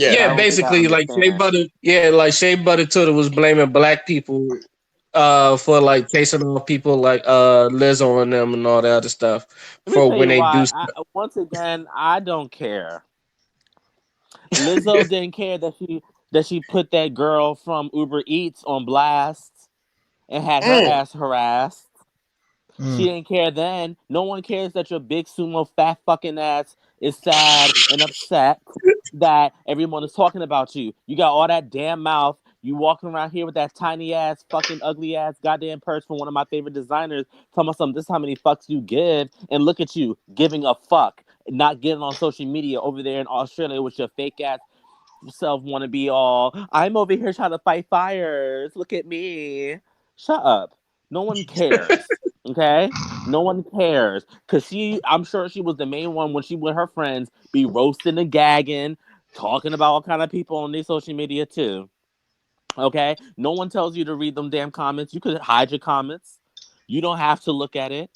Because yeah. I Yeah, don't think I basically, like Shea understand. Butter. Yeah, like Shea Butter Twitter was blaming black people for like chasing off people like Lizzo and them and all that other stuff Let me for tell when you they do why. stuff. Once again, I don't care. Lizzo didn't care that she put that girl from Uber Eats on blast and had her Mm. ass harassed. She Mm. didn't care then. No one cares that your big sumo fat fucking ass is sad and upset that everyone is talking about you. You got all that damn mouth. You walking around here with that tiny ass, fucking ugly ass goddamn purse from one of my favorite designers. Telling us something. This is how many fucks you give, and look at you giving a fuck, not getting on social media over there in Australia with your fake ass self. Want to be all? I'm over here trying to fight fires. Look at me. Shut up. No one cares. Okay? No one cares. Cause I'm sure she was the main one when she with her friends be roasting and gagging, talking about all kind of people on their social media too. Okay? No one tells you to read them damn comments. You could hide your comments. You don't have to look at it.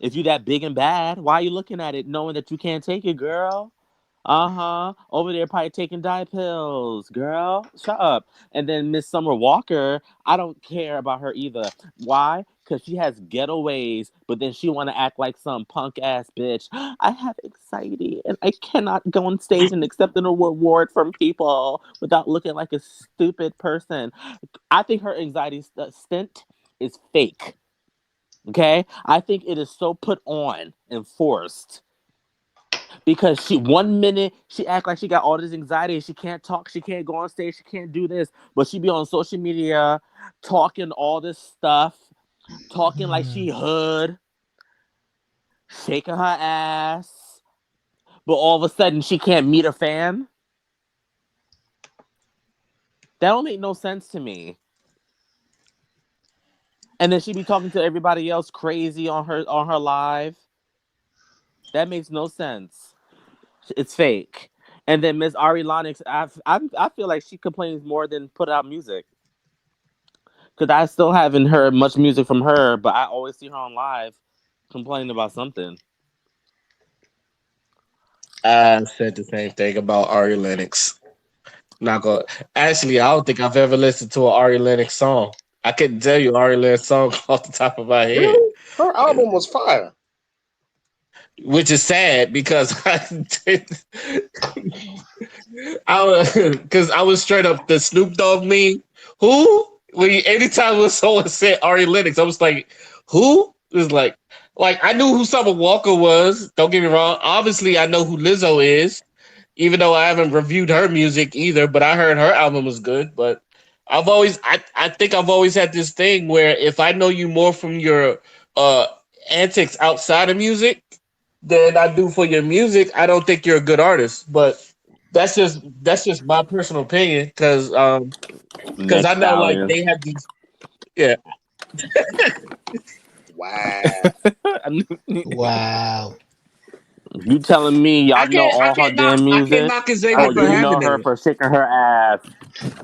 If you that big and bad, why are you looking at it knowing that you can't take it, girl? Uh-huh. Over there probably taking diet pills, girl. Shut up. And then Miss Summer Walker, I don't care about her either. Why? Because she has ghetto ways, but then she want to act like some punk ass bitch. I have anxiety and I cannot go on stage and accept an award from people without looking like a stupid person. I think her anxiety stint is fake. Okay? I think it is so put on and forced because she 1 minute she act like she got all this anxiety, she can't talk, she can't go on stage, she can't do this, but she be on social media talking all this stuff, talking like she Mm. hood, shaking her ass, but all of a sudden she can't meet a fan. That don't make no sense to me. And then she be talking to everybody else crazy on her live. That makes no sense. It's fake. And then Miss Ari Lennox, I feel like she complains more than put out music. Because I still haven't heard much music from her, but I always see her on live complaining about something. I said the same thing about Ari Lennox. Not gonna. Actually, I don't think I've ever listened to an Ari Lennox song. I couldn't tell you Ari Lennox song off the top of my head, Really? Her album was fire. which is sad because because I was straight up the Snoop Dogg meme. Who? Anytime when someone said Ari Lennox, I was like, who? It was like I knew who Summer Walker was. Don't get me wrong. Obviously, I know who Lizzo is, even though I haven't reviewed her music either. But I heard her album was good. But I think I've always had this thing where if I know you more from your uh antics outside of music than I do for your music, I don't think you're a good artist. But that's just my personal opinion because Next I know like stallion. they have these yeah. Wow. Wow. You telling me I y'all know can't I all her can't knock damn I can't music? knock Xavier I Or for you do. having know her that. for shaking her ass?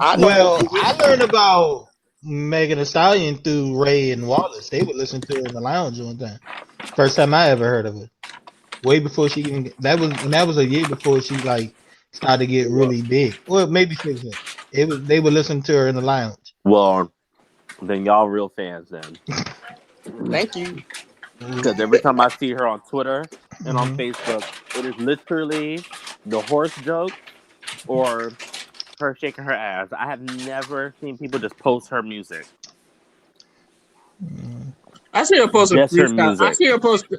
I know her Well, music. I learned about Megan Thee Stallion through Ray and Wallace. They would listen to her in the lounge one time. First time I ever heard of her. Way before she even that was a year before she like started to get Well, really big. Well, maybe 6 months. It was they would listen to her in the lounge. Well, then y'all real fans then. thank you. Because every time I see her on Twitter and on Mm-hmm. Facebook, it is literally the horse jokes or her shaking her ass. I have never seen people just post her music. I see her post a Just her freestyle. music.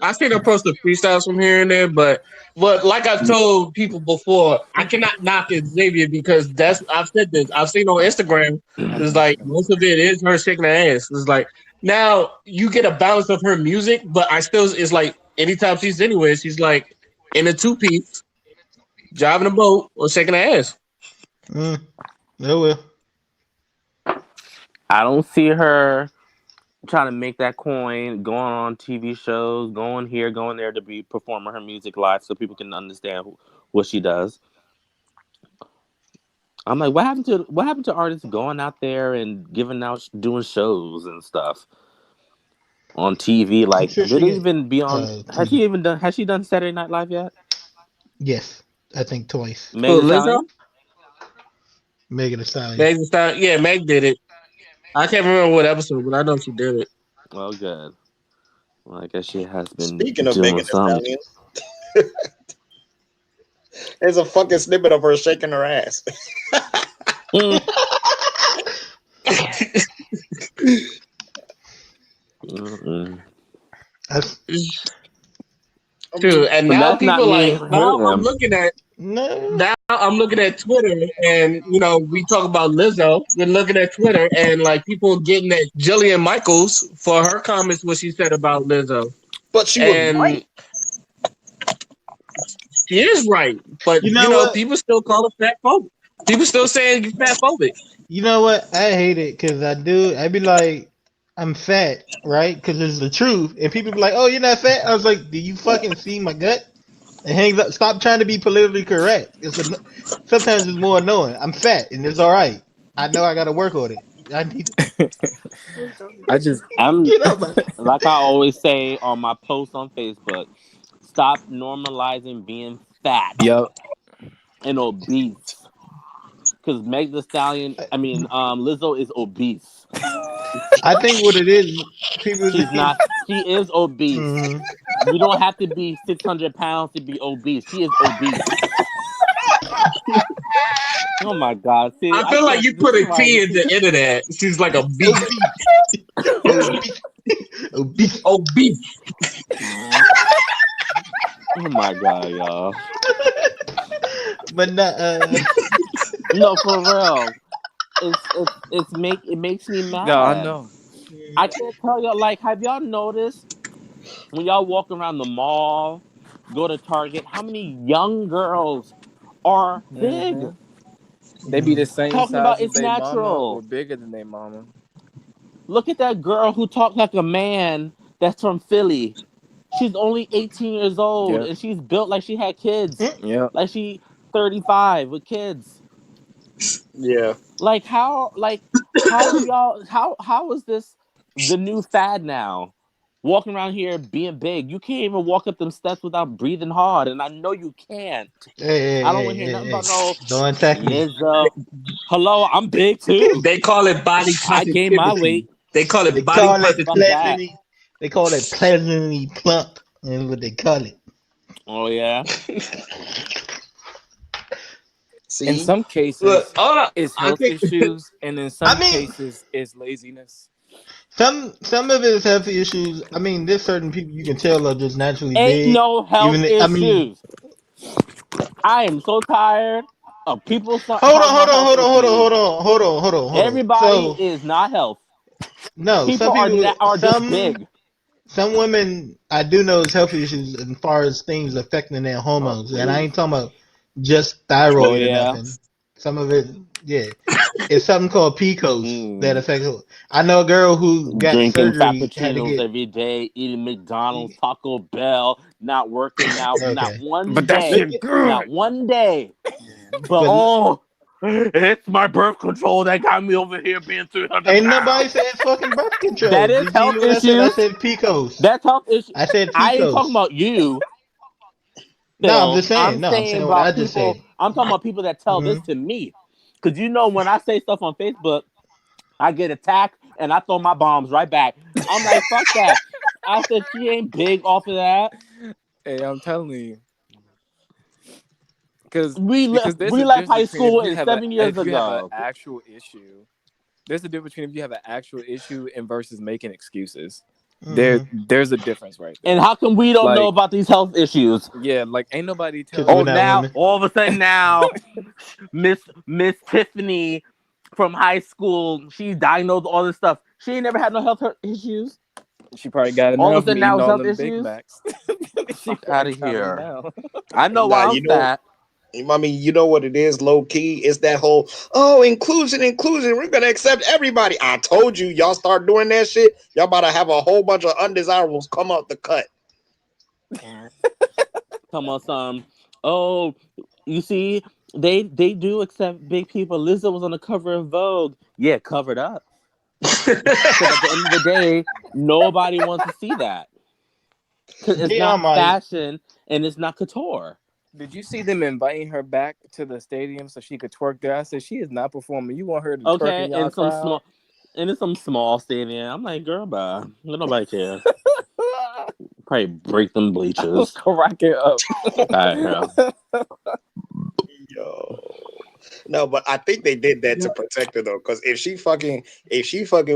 I see her post the freestyles from here and there, but like I've told people before, I cannot knock Xavier because that's I've said this. I've seen on Instagram. It's like most of it is her shaking her ass. It's like now you get a balance of her music, but I still it's like anytime she's anywhere, she's like in a two piece, driving a boat or shaking her ass. Mm, oh well. I don't see her trying to make that coin, going on TV shows, going here, going there to be performing her music live so people can understand what she does. I'm like, what happened to artists going out there and giving out doing shows and stuff on TV? I'm Like, sure did she it get even be on? TV. Has she done Saturday Night Live yet? Yes, I think twice. Meg Who, Thee Lizzo? Stallion? Megan Thee Stallion. Meg Thee Stallion. Yeah, Meg did it. I can't remember what episode, but I know she did it. Well, good. Well, I guess she has been Speaking of doing Megan Thee some. Stallion, there's a fucking snippet of her shaking her ass. Mm, mm-mm. That's, I True. mean, And But now that's not people me. like now I'm Him. looking at no, now I'm looking at Twitter, and we talk about Lizzo. We're looking at Twitter, and like people getting at Jillian Michaels for her comments what she said about Lizzo, but she was and right. she is right. But you know what? people still call her fat phobic. People still saying you fat phobic. You know what? I hate it because I do. I be like, I'm fat, right? Because it's the truth, and people be like, "Oh, you're not fat." I was like, "Do you fucking see my gut?" It hangs up. Stop trying to be politically correct. Sometimes it's more annoying. I'm fat, and it's all right. I know I got to work on it. I need I just I'm get out my. like I always say on my post on Facebook. Stop normalizing being fat yep. and obese. Because Meg the Stallion, I mean, Lizzo is obese. I think what it is, people She's just keep. not. She is obese. Mhm. You don't have to be 600 pounds to be obese. She is obese. Oh my God! See, I I feel like can't. you This put is a why I T need at the end of that. She's like a beast. Obese, obese, obese. Obese. Oh my God, y'all! But not. No, for real. It makes me No, I mad. know. I can't tell y'all. Like, have y'all noticed when y'all walk around the mall, go to Target, how many young girls are big? Hmm. They be the Mhm. same Talking size about as it's they mama or natural. bigger than they mama. Look at that girl who talked like a man that's from Philly. She's only 18 years old Yep. and she's built like she had kids. Yep. Like she 35 with kids. Yeah. How do y'all how is this the new fad now? Walking around here being big. You can't even walk up them steps without breathing hard. And I know you can't. Hey, I hey, don't hey, want to hear hey, nothing hey! about no Don't attack me. Lizzo. Hello, I'm big too. They call it body I gained my positivity. weight. They call They it body call it Fuck that. positivity. pleasantly. They call it pleasantly plump. And what they call it. Oh yeah. In See, some Look, cases, hold on. it's I health think issues, and in I some mean, cases, it's laziness. some of it is healthy issues. I mean, there's certain people you can tell are just naturally Ain't big. no health I mean, issues. I am so tired of people hold on, talking hold about on, health hold on, hold on, issues. hold on, hold on, hold on, hold on. Everybody So is not health. no, People some people, are just big. some women I do know is health issues as far as things affecting their Oh hormones, and I please. ain't talking about just Oh thyroid or yeah. nothing. Some of it, yeah, it's something called PCOS that Mm. affects. I know a girl who got Drinking surgery, had to frappuccinos get. every day, eating McDonald's, Taco Bell, not working out, not Okay, one But that day, shit not good. one day. But but oh, it's my birth control that got me over here being 300 ain't pounds. nobody said fucking birth control. That is Did you health hear what I said? I issues. said PCOS. That's health issue. I said I ain't talking PCOS. about you, No, I'm Phil. just saying. No, I'm Saying saying what I about just people. said. I'm talking about people that tell Hmm. this to me. Cause when I say stuff on Facebook, I get attacked and I throw my bombs right back. I'm like, fuck that. I said she ain't big off of that. Hey, I'm telling you, because there's We a left difference high between if school you and have a 7 years if you have an ago. actual issue. There's a difference between if you have an actual issue and versus making excuses. Hmm. There's a difference right And there. how come we don't know Like, about these health issues? yeah, like ain't nobody Because telling we're Oh, not you. now women. all of a sudden now, Miss Tiffany from high school, she's diagnosed with all this stuff. She ain't never had no health issues. She probably got it All now of a from sudden now eating it's all health them Big issues. Macs. She Fuck out probably of got them here. now. I know nah, why I'm you know, fat. I mean, you know what it is, low key. It's that whole inclusion, inclusion. We're gonna accept everybody. I told you, y'all start doing that shit. Y'all about to have a whole bunch of undesirables come out the cut. Come on, some. Oh, you see, they do accept big people. Lizzo was on the cover of Vogue. Yeah, covered up. Because at the end of the day, nobody wants to see that. Because it's Yeah, not I'm like, fashion and it's not couture. Did you see them inviting her back to the stadium so she could twerk there? I said she is not performing. You want her to twerk Okay, in y'all crowd? and it's some small stadium. I'm like, girl, bye. Nobody care. Probably break them I was bleachers. cracking up. All right, girl. Yo. No, but I think they did that to protect her though, because if she fucking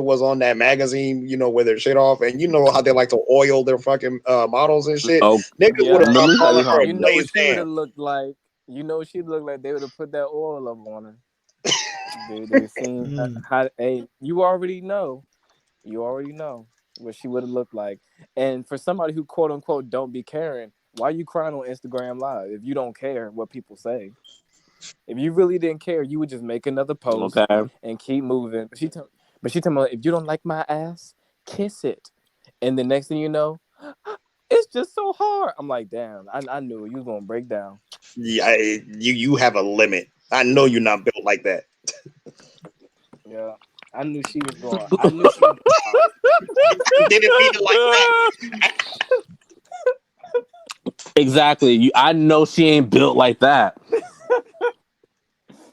was on that magazine, with their shit off, and you know how they like to oil their fucking models and shit, Oh, niggas would have Yeah, let stopped me tell calling you her a you something. know what blaze she would Dan. have looked like. You know what she looked like. They would have put that oil up on her. They seen mm, how. Hey, you already know. You already know what she would have looked like. And for somebody who quote unquote don't be caring, why are you crying on Instagram Live if you don't care what people say? If you really didn't care, you would just make another post Okay. and keep moving. But she told me, if you don't like my ass, kiss it. And the next thing you know, it's just so hard. I'm like, damn, I knew you was gonna break down. Yeah, you have a limit. I know you're not built like that. Yeah, I knew she was going. I knew she was going. Didn't mean it like that. Exactly. I know she ain't built like that.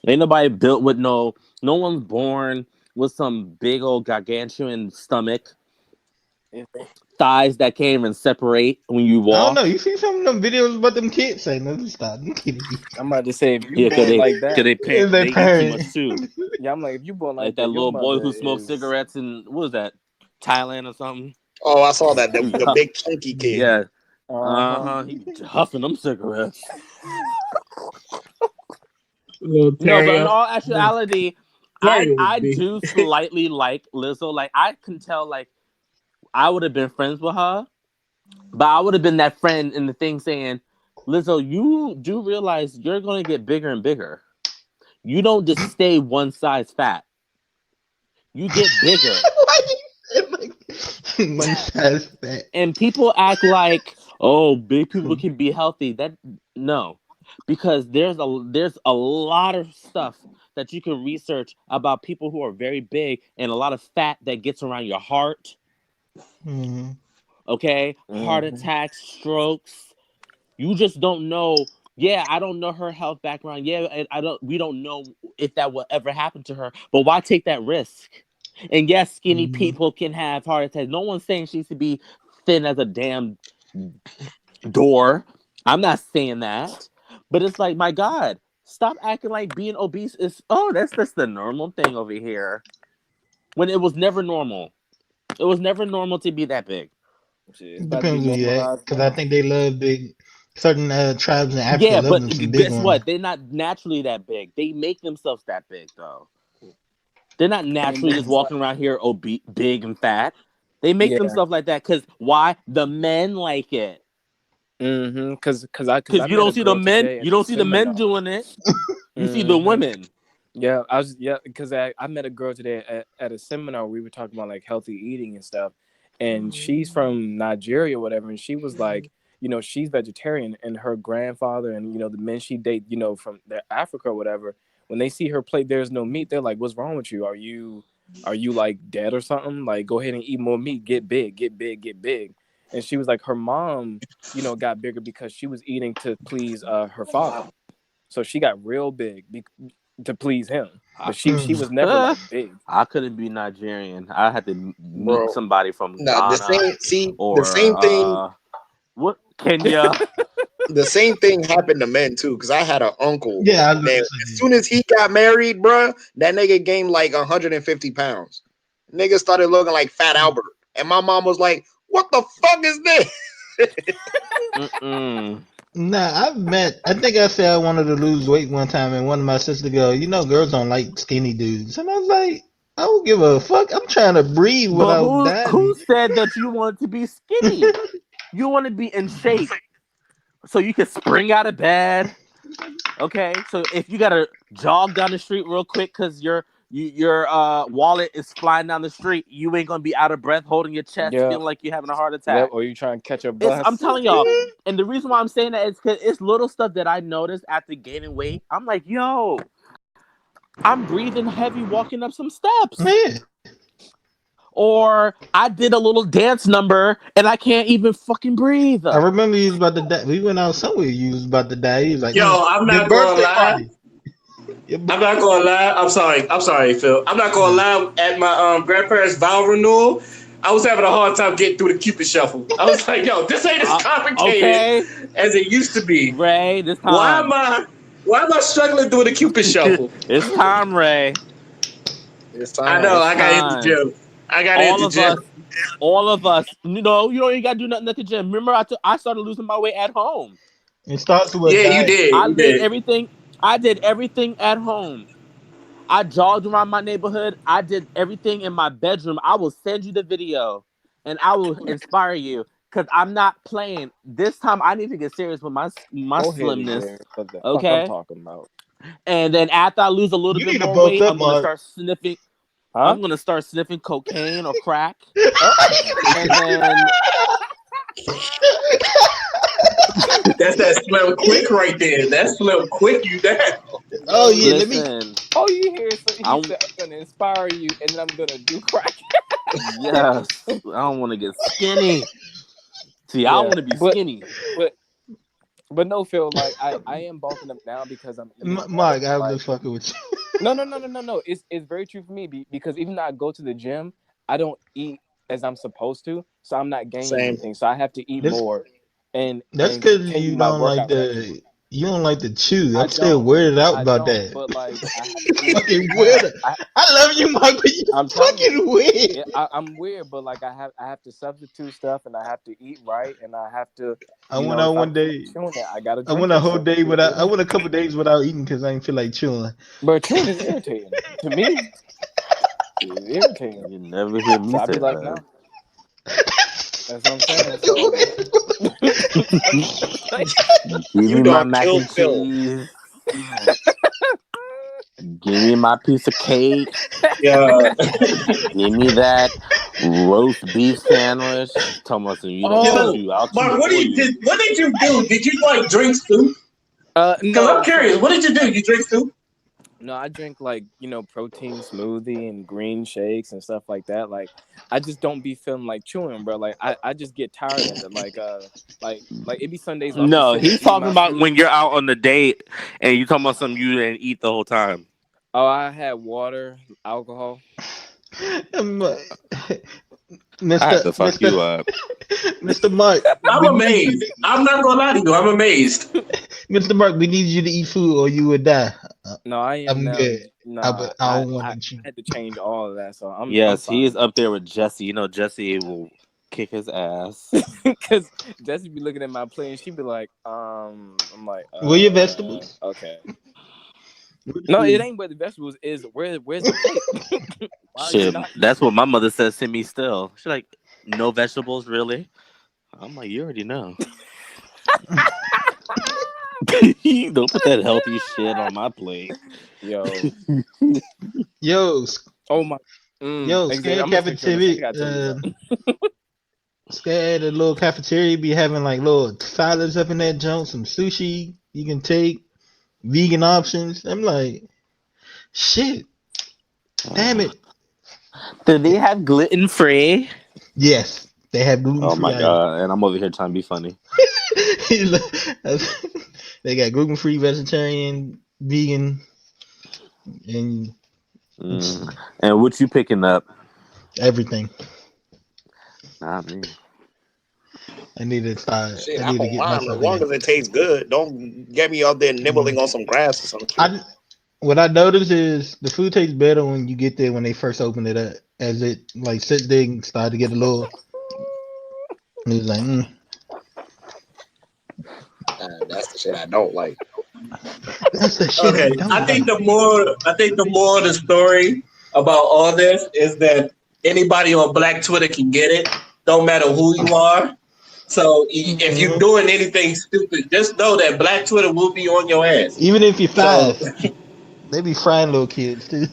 Ain't nobody built with no one's born with some big old gargantuan stomach, thighs that can't even separate when you I don't know. walk. You see some of them videos about them kids saying, "No, stop, them kids be I'm about to say, if you Yeah, born like cause that, and they they eat too parents." much too. yeah, I'm like, if you born Like like that that, your little boy mother who smoked is. cigarettes in what was that, Thailand or something? Oh, I saw that the Huff- big chunky kid. yeah, Uh huh. he huffing them cigarettes. Little No, but in terrier. all actuality, Terrier would I be. do slightly like Lizzo. Like I can tell, like I would have been friends with her, but I would have been that friend in the thing saying, Lizzo, you do realize you're going to get bigger and bigger. You don't just stay one size fat. You get bigger. Why you say it like one size fat? And people act like, oh, big people can be healthy. That no. Because there's a lot of stuff that you can research about people who are very big and a lot of fat that gets around your heart, Mm-hmm. okay? Heart Mm-hmm. attacks, strokes. You just don't know. Yeah, I don't know her health background. Yeah, and we don't know if that will ever happen to her. But why take that risk? And yes, skinny Mm-hmm. people can have heart attacks. No one's saying she should be thin as a damn door. I'm not saying that. But it's like, my God, stop acting like being obese is that's just the normal thing over here. When it was never normal. It was never normal to be that big. Shit, it's It about to be depends who you at, normalized because I now. think they love big. Certain tribes in Africa Yeah, love but them some big guess ones. what? They're not naturally that big. They make themselves that big, though. They're not They naturally make just it like, walking around here big and fat. They make yeah. themselves like that because why? The men like it. Mm-hmm. Cause I Because met a girl today you at the don't see the men seminar. doing it. You see the Mm-hmm. women. Yeah, because I met a girl today at a seminar. We were talking about like healthy eating and stuff, and she's from Nigeria or whatever, and she was like, she's vegetarian, and her grandfather and the men she date, from Africa or whatever, when they see her plate, there's no meat. They're like, "What's wrong with you? Are you like dead or something? Like, go ahead and eat more meat. Get big, get big, get big." And she was like, her mom, got bigger because she was eating to please her father. So she got real big to please him, I, but she Mm. was never like big. I couldn't be Nigerian. I had to meet Bro. somebody from Nah, the Ghana same the or same thing what Kenya. the same thing happened to men too. Cause I had an uncle Yeah, I was that gonna as say. soon as he got married, bruh, that nigga gained like 150 pounds. Nigga started looking like Fat Albert. And my mom was like, what the fuck is this? Mm-mm. Nah, I've met. I think I said I wanted to lose weight one time, and one of my sisters go, girls don't like skinny dudes," and I was like, "I don't give a fuck. I'm trying to breathe But without who dying." said that you want to be skinny? You want to be in shape so you can spring out of bed. Okay, so if you gotta jog down the street real quick because your wallet is flying down the street. You ain't gonna be out of breath, holding your chest, Yeah. feeling like you're having a heart Yep. attack. Or you trying to catch a I'm bus. telling y'all, and the reason why I'm saying that is because it's little stuff that I noticed after gaining weight. I'm like, yo, I'm breathing heavy walking up some steps. Yeah. Or I did a little dance number and I can't even fucking breathe. I remember you was about to die. We went out somewhere. You was about to die. He was like, Yo, I'm "Your not gonna birthday lie. party." Your I'm not gonna lie. I'm sorry, Phil. I'm not gonna lie. At my grandparents' vow renewal, I was having a hard time getting through the Cupid shuffle. I was like, yo, this ain't as complicated Okay, as it used to be. Ray, this Why time. am I struggling through the Cupid shuffle? It's time, Ray. It's I time. know. It's I gotta hit the time. gym. I gotta hit All the of gym. us, all of us. You know, you don't even gotta do nothing at the gym. Remember, I started losing my weight at home. It starts with a Yeah, you diet. did. I You did did. everything. I did everything at home. I jogged around my neighborhood. I did everything in my bedroom. I will send you the video, and I will inspire you. Cause I'm not playing. This time I need to get serious with my Go ahead, slimness. Xavier. What the fuck I'm Okay. talking about? And then after I lose a little You bit need to more bulk weight, up, I'm gonna Mark. start sniffing. Huh? I'm gonna start sniffing cocaine or crack, Oh, and then That's that Slim Quick right there. That's Slim Quick. You down? Oh yo. yeah, let me. listen. Oh, you hear? So he I'm said, "I'm gonna inspire you, and then I'm gonna do crack." yes. I don't want to get skinny. See, I Yeah, want to be but skinny. but but no, Phil. Like I am bulking up now because I'm eating better. Mark, I was Like just fucking with you. no. It's very true for me because even though I go to the gym, I don't eat as I'm supposed to, so I'm not gaining Same. anything. So I have to eat That's more that's and because continue you my don't like workout regimen. the you don't like the chew. I I'm still don't. weirded out I about don't. that. But like, I have to eat Fucking weird. more. I love you, Mark, but you I'm telling you, fucking weird. I'm weird, but like I have to substitute stuff, and I have to eat right, and I have to, I went out if I'm one day. chewing it, I gotta I drink went a it. whole So day you know, without. I went a couple days without eating because I didn't feel like chewing. but chewing is irritating to me. It's irritating. You never hear me So I'd say be like, that. no, that's what I'm saying. So Give You me my don't mac kill and Phil. cheese. Give me my piece of cake. Yeah. Give me that roast beef sandwich. Talking about some you don't Yo, chew. I'll chew Mark, for you. what did you do? Did you like drink soup? Because I'm no, so curious. What did you do? You drink soup? no, I drink like protein smoothie and green shakes and stuff like that. Like I just don't be feeling like chewing, bro. Like I just get tired of it. Like it be some days where I'm just No, sitting there he's eating talking my about food. when you're out on the date and you talking about something you didn't eat the whole time. Oh, I had water, alcohol. Um, I had Mister to fuck Mister you up. Mister Mark, I'm we need amazed. I'm not gonna lie to you. I'm amazed. Mister Mark. We need you to eat food or you would die. No, I am I'm now. good. Nah, I don't want to chew. had to change all of that, so I'm Yes, he is fine. up there with Jesse. You know, Jesse will kick his ass. Because Jessie be looking at my plate and she be like, I'm like, Where your vegetables? okay. Where the No, it food? ain't where the vegetables is. Where's the plate? Why are you Shit, not? that's what my mother says to me still. She's like, no vegetables, really? I'm like, you already know. Don't put that healthy shit on my plate. Yo, Yo, oh my, Scan Xavier, I'm gonna text you on this. I cafeteria. gotta tell you something. Scan the little cafeteria be having like little salads up in that junk, some sushi you can take, vegan options. I'm like, shit, damn it. Do they have gluten free? Yes, they have gluten Oh free my items. god! And I'm over here trying to be funny. They got gluten free, vegetarian, vegan, and it's And what you picking up? everything. Not me. I need to start. Shit, I I need to don't get mind as myself long in. as it tastes good. Don't get me out there Mm. nibbling on some grass or some shit. I what I noticed is the food tastes better when you get there when they first open it up. As it like sits there and start to get a little. It's like, That's the shit I don't like. that's the shit I Okay. don't like. I think the more of the story about all this is that anybody on Black Twitter can get it. Don't matter who you are. So if you're Mhm. doing anything stupid, just know that Black Twitter will be on your ass. Even if you're So five, they be frying little kids too.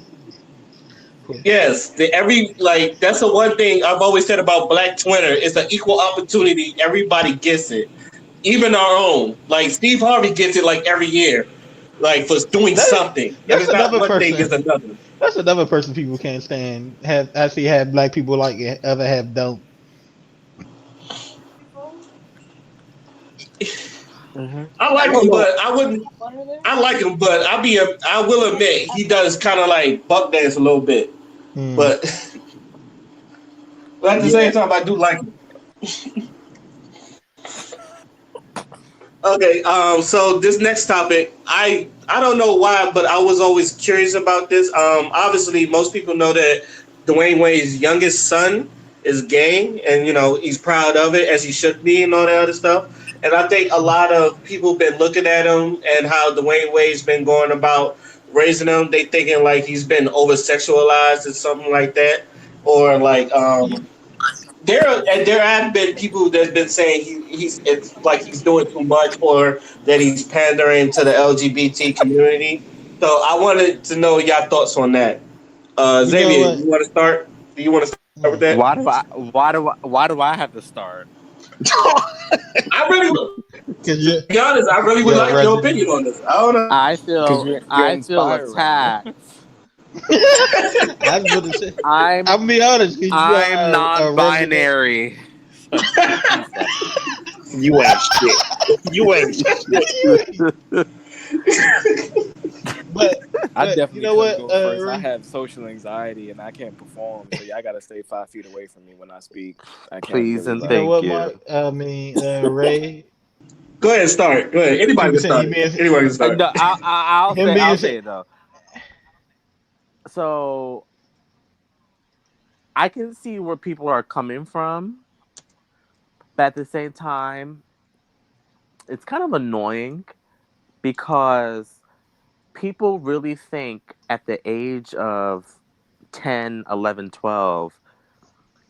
Yes, that's the one thing I've always said about Black Twitter. It's an equal opportunity. Everybody gets it, even our own. Like Steve Harvey gets it like every year, like for doing That something. If that's it's not another one thing, person. it's another. That's another person people can't stand. Have actually have black people like it, other have don't. Hmm. I I like don't him, know. but I wouldn't. I like him, but I will admit he does kind of like buck dance a little bit. Hmm. But but at the Yeah, same time, I do like him. Okay, so this next topic, I don't know why, but I was always curious about this. Obviously, most people know that Dwayne Wade's youngest son is gay, and he's proud of it as he should be, and all that other stuff. And I think a lot of people been looking at him and how Dwayne Wade's been going about raising him. They thinking like he's been over sexualized or something like that, or like there have been people that's been saying he's it's like he's doing too much or that he's pandering to the LGBT community. So I wanted to know your thoughts on that. You know Xavier, what? you want to start? Do you want to start with that? Hmm. Why do I have to start? I really, Cause to be honest, I really would you're a like your resident. opinion on this. I don't know. I Because feel you're I feel inspiring. attacked. I was going to say. I'm I'm be honest, cause you I'm are a resident. non-binary. So excuse you ain't shit. You ain't shit. that. But I you definitely know couldn't what, go first. I Ray? have social anxiety and I can't perform, so y'all gotta stay 5 feet away from me when I speak. I can't Please really and You know like. thank what, you. Mark? I mean, Ray. Go ahead, start. Go ahead. Anybody People can saying he start. being Anybody can start. No, I'll him say being I'll said. say it though. So I can see where people are coming from, but at the same time, it's kind of annoying because people really think at the age of 10, 11, 12,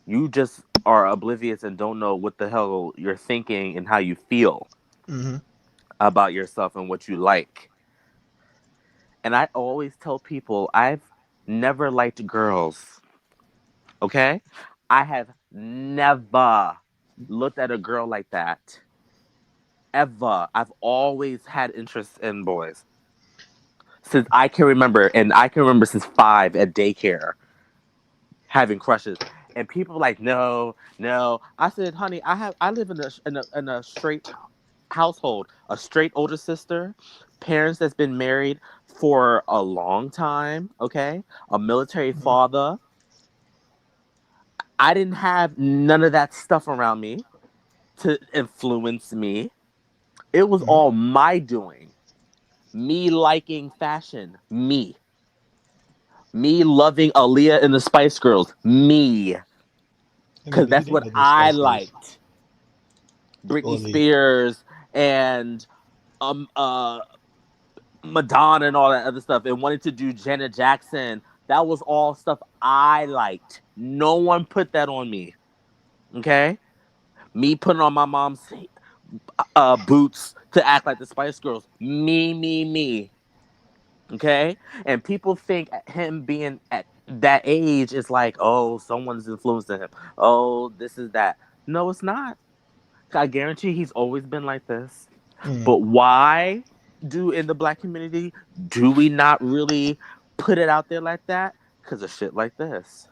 you just are oblivious and don't know what the hell you're thinking and how you feel Mm-hmm. about yourself and what you like. And I always tell people I've never liked girls, okay? I have never looked at a girl like that. Ever. I've always had interest in boys since I can remember, and I can remember since 5 at daycare having crushes. And people like, no, no. I said, honey, I live in a straight household, a straight older sister, parents that's been married for a long time, okay? A military Mm-hmm. father. I didn't have none of that stuff around me to influence me. It was Mm-hmm. all my doing. Me liking fashion, me loving Aaliyah and the Spice Girls, me, I because mean, he that's did what like the I Spice Girls liked. Britney or Lee. Spears and um uh Madonna and all that other stuff, and wanted to do Janet Jackson. That was all stuff I liked. No one put that on me. Okay, me putting on my mom's boots to act like the Spice Girls. Me. Okay, and people think him being at that age is like, oh, someone's influencing him. Oh, this is that. No, it's not. I guarantee he's always been like this. Mm. But why do in the black community do we not really put it out there like that? Because of shit like this.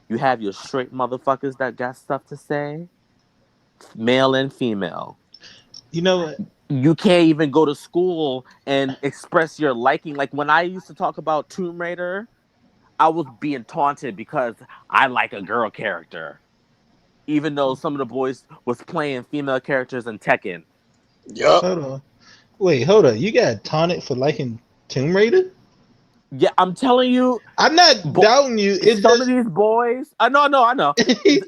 You have your straight motherfuckers that got stuff to say, male and female. You know what? You can't even go to school and express your liking. Like when I used to talk about Tomb Raider, I was being taunted because I like a girl character, even though some of the boys was playing female characters in Tekken. Yup. Hold on. Wait, hold on. You got taunted for liking Tomb Raider? Yeah, I'm telling you, I'm not doubting you. It's some of just these boys, I know.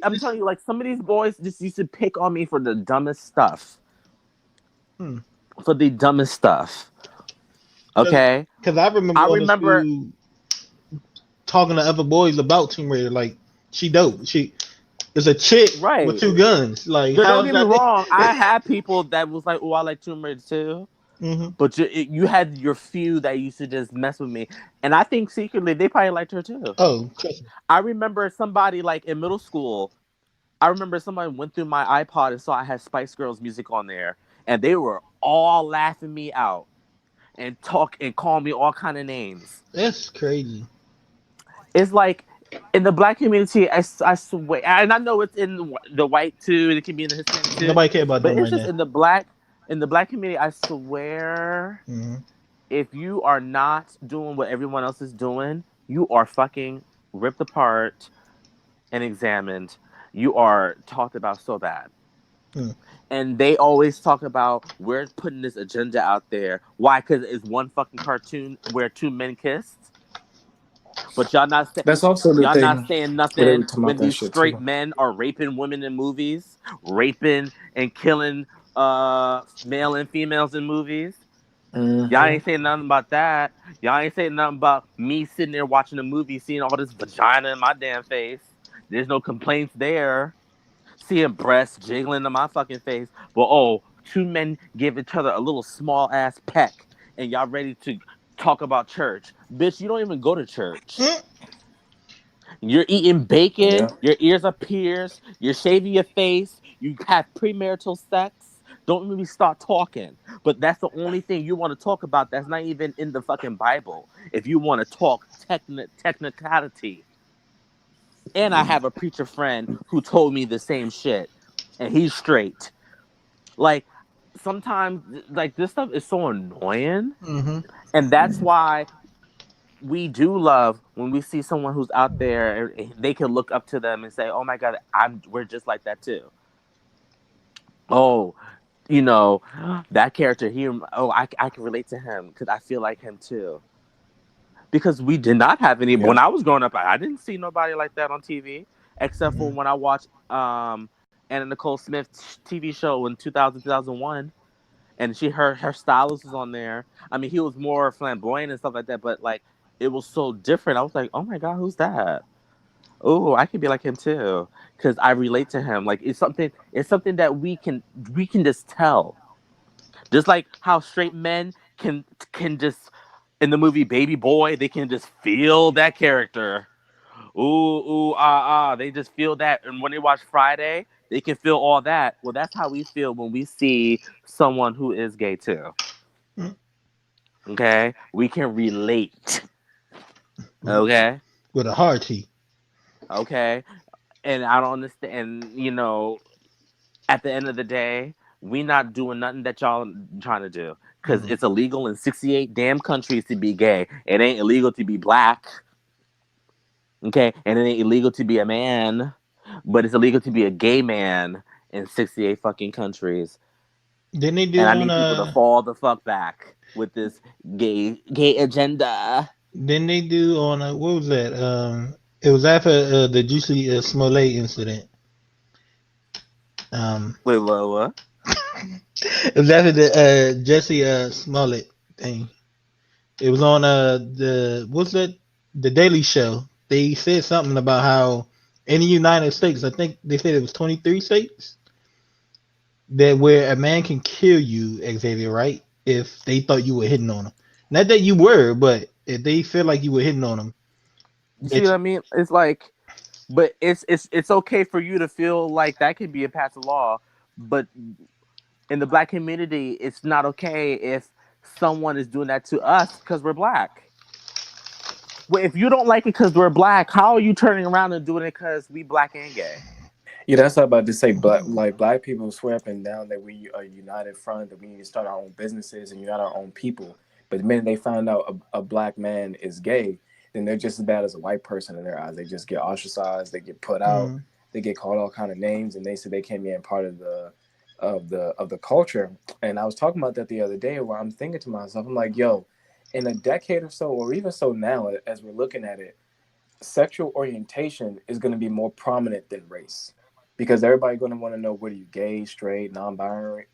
I'm telling you, like some of these boys just used to pick on me for the dumbest stuff. hmm. For the dumbest stuff. Okay, Because I remember I going to remember. school talking to other boys about Tomb Raider. Like, she dope. She is a chick with Right. two guns. Like, Don't how's get me that? wrong. I had people that was like, "Oh, I like Tomb Raider too," Mm-hmm. But you had your few that used to just mess with me, and I think secretly they probably liked her too. Oh, trust me. I remember somebody like in middle school. I remember somebody went through my iPod and saw I had Spice Girls music on there, and they were all laughing me out and talk and call me all kind of names. That's crazy. It's like in the black community, I swear, and I know it's in the white too, and it can be in the Hispanic too, Nobody care about but them it's right just now. in the black community. I swear, Mm-hmm. if you are not doing what everyone else is doing, you are fucking ripped apart and examined. You are talked about so bad. Mm. And they always talk about we're putting this agenda out there. Why? Because it's one fucking cartoon where two men kissed, but That's also the y'all not thing saying where they were nothing talking about when that these shit straight too. men are raping women in movies, raping and killing male and females in movies. Y'all Hmm. ain't saying nothing about that. Y'all ain't saying nothing about me sitting there watching a movie, seeing all this vagina in my damn face. There's no complaints there. Seeing breasts jiggling in my fucking face. But oh, two men give each other a little small ass peck, and y'all ready to talk about church. Bitch, you don't even go to church. Mm. You're eating bacon, Yeah. your ears are pierced, you're shaving your face, you have premarital sex. Don't even start talking. But that's the only thing you want to talk about that's not even in the fucking Bible. If you want to talk technicality. And I have a preacher friend who told me the same shit. And he's straight. Like, sometimes, like, this stuff is so annoying. Mm-hmm. And that's why we do love when we see someone who's out there and they can look up to them and say, "Oh my god, we're just like that too." Oh, you know, that character here. Oh, I can relate to him because I feel like him too. Because we did not have any Yeah. when I was growing up. I didn't see nobody like that on TV except for Mm-hmm. when I watched Anna Nicole Smith TV show in 2001, and her stylist was on there. I mean, he was more flamboyant and stuff like that, but like it was so different. I was like, oh my god, who's that? Oh, I can be like him too because I relate to him. Like it's something that we can just tell. Just like how straight men can just in the movie Baby Boy, they can just feel that character. Ooh, ooh, ah, ah. They just feel that. And when they watch Friday, they can feel all that. Well, that's how we feel when we see someone who is gay too. Mm. Okay? We can relate. With, Okay? with a hard T. Okay? And I don't understand. And, at the end of the day, we not doing nothing that y'all trying to do. Because Mm-hmm. it's illegal in 68 damn countries to be gay. It ain't illegal to be black. Okay? And it ain't illegal to be a man. But it's illegal to be a gay man in 68 fucking countries. Then they And do I on need people to fall the fuck back with this gay agenda. Then they do on what was that? It was after the Juicy Smollett incident. Um, Wait, what? it was after the Jesse Smollett thing. It was on the what's that? The Daily Show. They said something about how in the United States, I think they said it was 23 states that where a man can kill you, Xavier, right? If they thought you were hitting on him. Not that you were, but if they feel like you were hitting on him, You see that what I mean? It's like, but it's okay for you to feel like that can be a passed law, but in the black community, it's not okay if someone is doing that to us because we're black. Well, if you don't like it because we're black, how are you turning around and doing it because we black and gay? Yeah, that's what I'm about to say. Black people swear up and down that we are a united front, that we need to start our own businesses and unite our own people. But the minute they find out a black man is gay, then they're just as bad as a white person in their eyes. They just get ostracized, they get put out, mm, they get called all kind of names, and they say they can't be a part of the culture. And I was talking about that the other day, where I'm thinking to myself, I'm like, yo, in a decade or so, or even so now, as we're looking at it, sexual orientation is going to be more prominent than race because everybody's going to want to know whether you gay, straight, non-binary,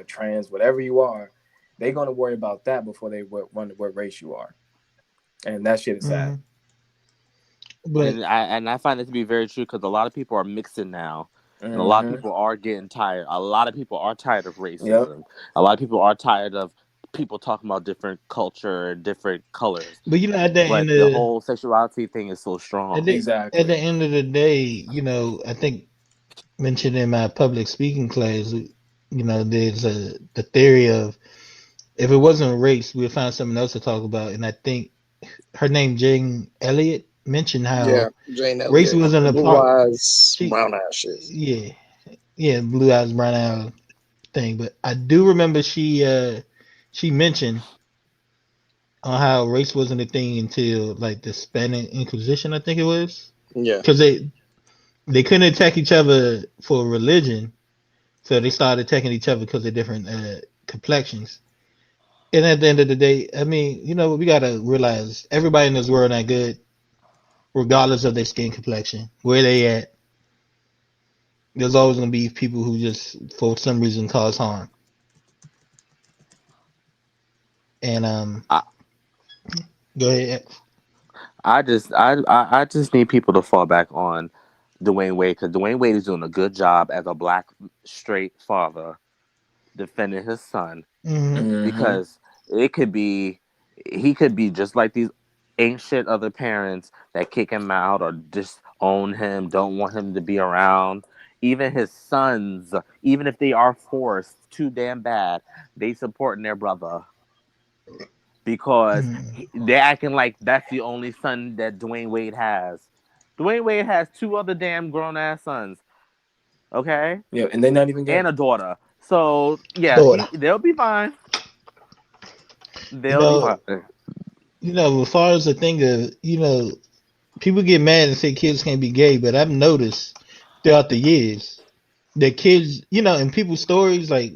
trans, whatever you are. They're going to worry about that before they wonder what race you are, and that shit is sad. mm. But And I find it to be very true because a lot of people are mixing now. And a lot of Mm-hmm. people are getting tired. A lot of people are tired of Yep. racism. A lot of people are tired of people talking about different culture and different colors. But at the end But the of whole sexuality thing is so at strong. the at the Exactly. end of the day, I think mentioned in my public speaking class, there's the theory of if it wasn't race, we'd find something else to talk about. And I think her name Jane Elliott mentioned Yeah, how Jane race Elliott, wasn't the a blue part. eyes, She, brown eyes shit. yeah, yeah, blue eyes, brown eyes thing. But I do remember she mentioned on how race wasn't a thing until like the Spanish Inquisition, I think it was, Yeah, because they couldn't attack each other for religion, so they started attacking each other because of different complexions. And at the end of the day, I mean, we gotta realize everybody in this world not good, regardless of their skin complexion, where they at. There's always gonna be people who just, for some reason, cause harm. And I, go ahead. I just need people to fall back on Dwayne Wade because Dwayne Wade is doing a good job as a black straight father defending his son Mm-hmm. Mm-hmm. because it could be he could be just like these ain't shit other parents that kick him out or disown him, don't want him to be around. Even his sons, even if they are forced too damn bad, they supporting their brother because they're acting like that's the only son that Dwayne Wade has. Dwayne Wade has two other damn grown ass sons, okay, Yeah, and they're not even gay. and a daughter. So yeah, Daughter. they'll be fine. You They'll be know, fine. as far as the thing of, people get mad and say kids can't be gay, but I've noticed throughout the years that kids, in people's stories, like,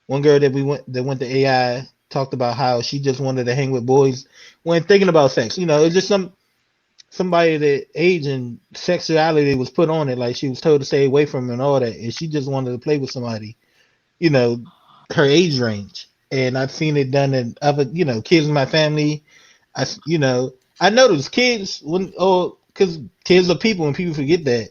one girl that went to AI talked about how she just wanted to hang with boys when thinking about sex. It's just somebody that age and sexuality was put on it, like she was told to stay away from and all that, and she just wanted to play with somebody, you know, her age range. And I've seen it done in other, kids in my family. I notice kids because kids are people and people forget that.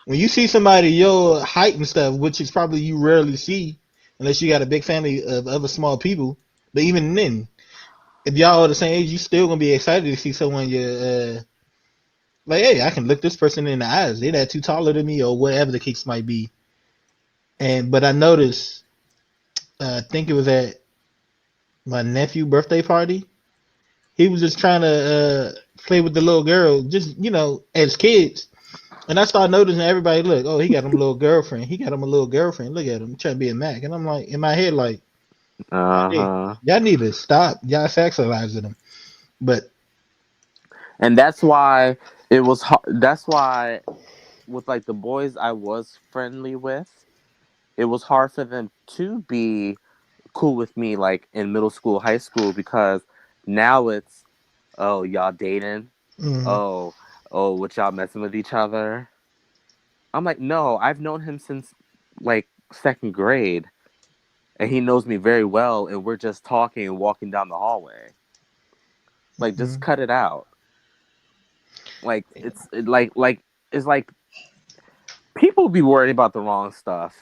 When you see somebody your height and stuff, which is probably you rarely see unless you got a big family of other small people. But even then, if y'all are the same age, you still gonna be excited to see someone like, hey, I can look this person in the eyes. They're not too taller than me or whatever the case might be. But I noticed, I think it was at my nephew birthday party. He was just trying to play with the little girl, just as kids. And I started noticing everybody, look, oh, he got him a little girlfriend. He got him a little girlfriend. Look at him trying to be a Mac. And I'm like, in my head, like, Uh hey, huh. y'all need to stop. Y'all sexualizing them. But And that's why it was. That's why with like the boys I was friendly with, it was hard for them to be cool with me like in middle school, high school because now it's oh y'all dating, mm, oh oh what y'all messing with each other. I'm like no, I've known him since like second grade, and he knows me very well, and we're just talking and walking down the hallway. Like just mm, cut it out. Like like it's like people be worried about the wrong stuff.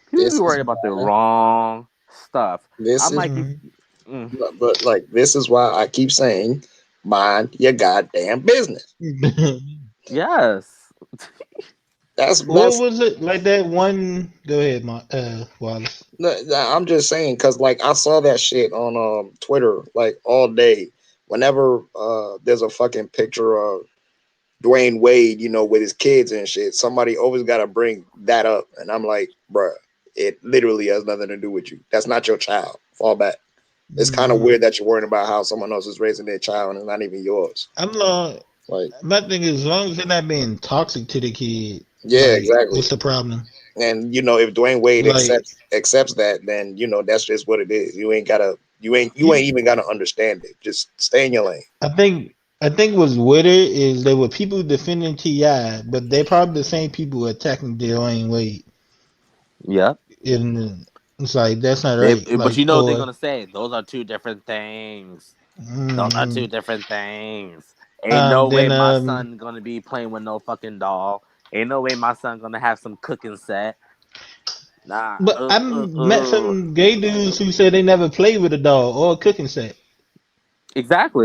People be this is worried about the why. wrong stuff. This I'm is, like, you, mm. mm, but like this is why I keep saying, mind your goddamn business. yes, What That's was it like that one? Go ahead, Wallace. I'm just saying because like I saw that shit on Twitter like all day. Whenever there's a fucking picture of Dwayne Wade, with his kids and shit, somebody always got to bring that up, and I'm like, bruh, it literally has nothing to do with you. That's not your child. Fall back. It's kind of Mm-hmm. weird that you're worrying about how someone else is raising their child and it's not even yours. I'm not. Like, My thing is, as long as they're not being toxic to the kid, yeah, like, exactly. what's the problem? And if Dwayne Wade Like, accepts that, then that's just what it is. You ain't you, even gotta understand it. Just stay in your lane. I think what's with it is there were people defending Ti, but they're probably the same people attacking Dwayne Wade. yep. And it's like that's not They, right. but Like, you know what they're or gonna say? Those are two different things. Those are mm-hmm. two different things. Ain't no way Then my son gonna be playing with no fucking doll. Ain't no way my son gonna have some cooking set. Nah. But I met some gay dudes who said they never played with a doll or a cooking set.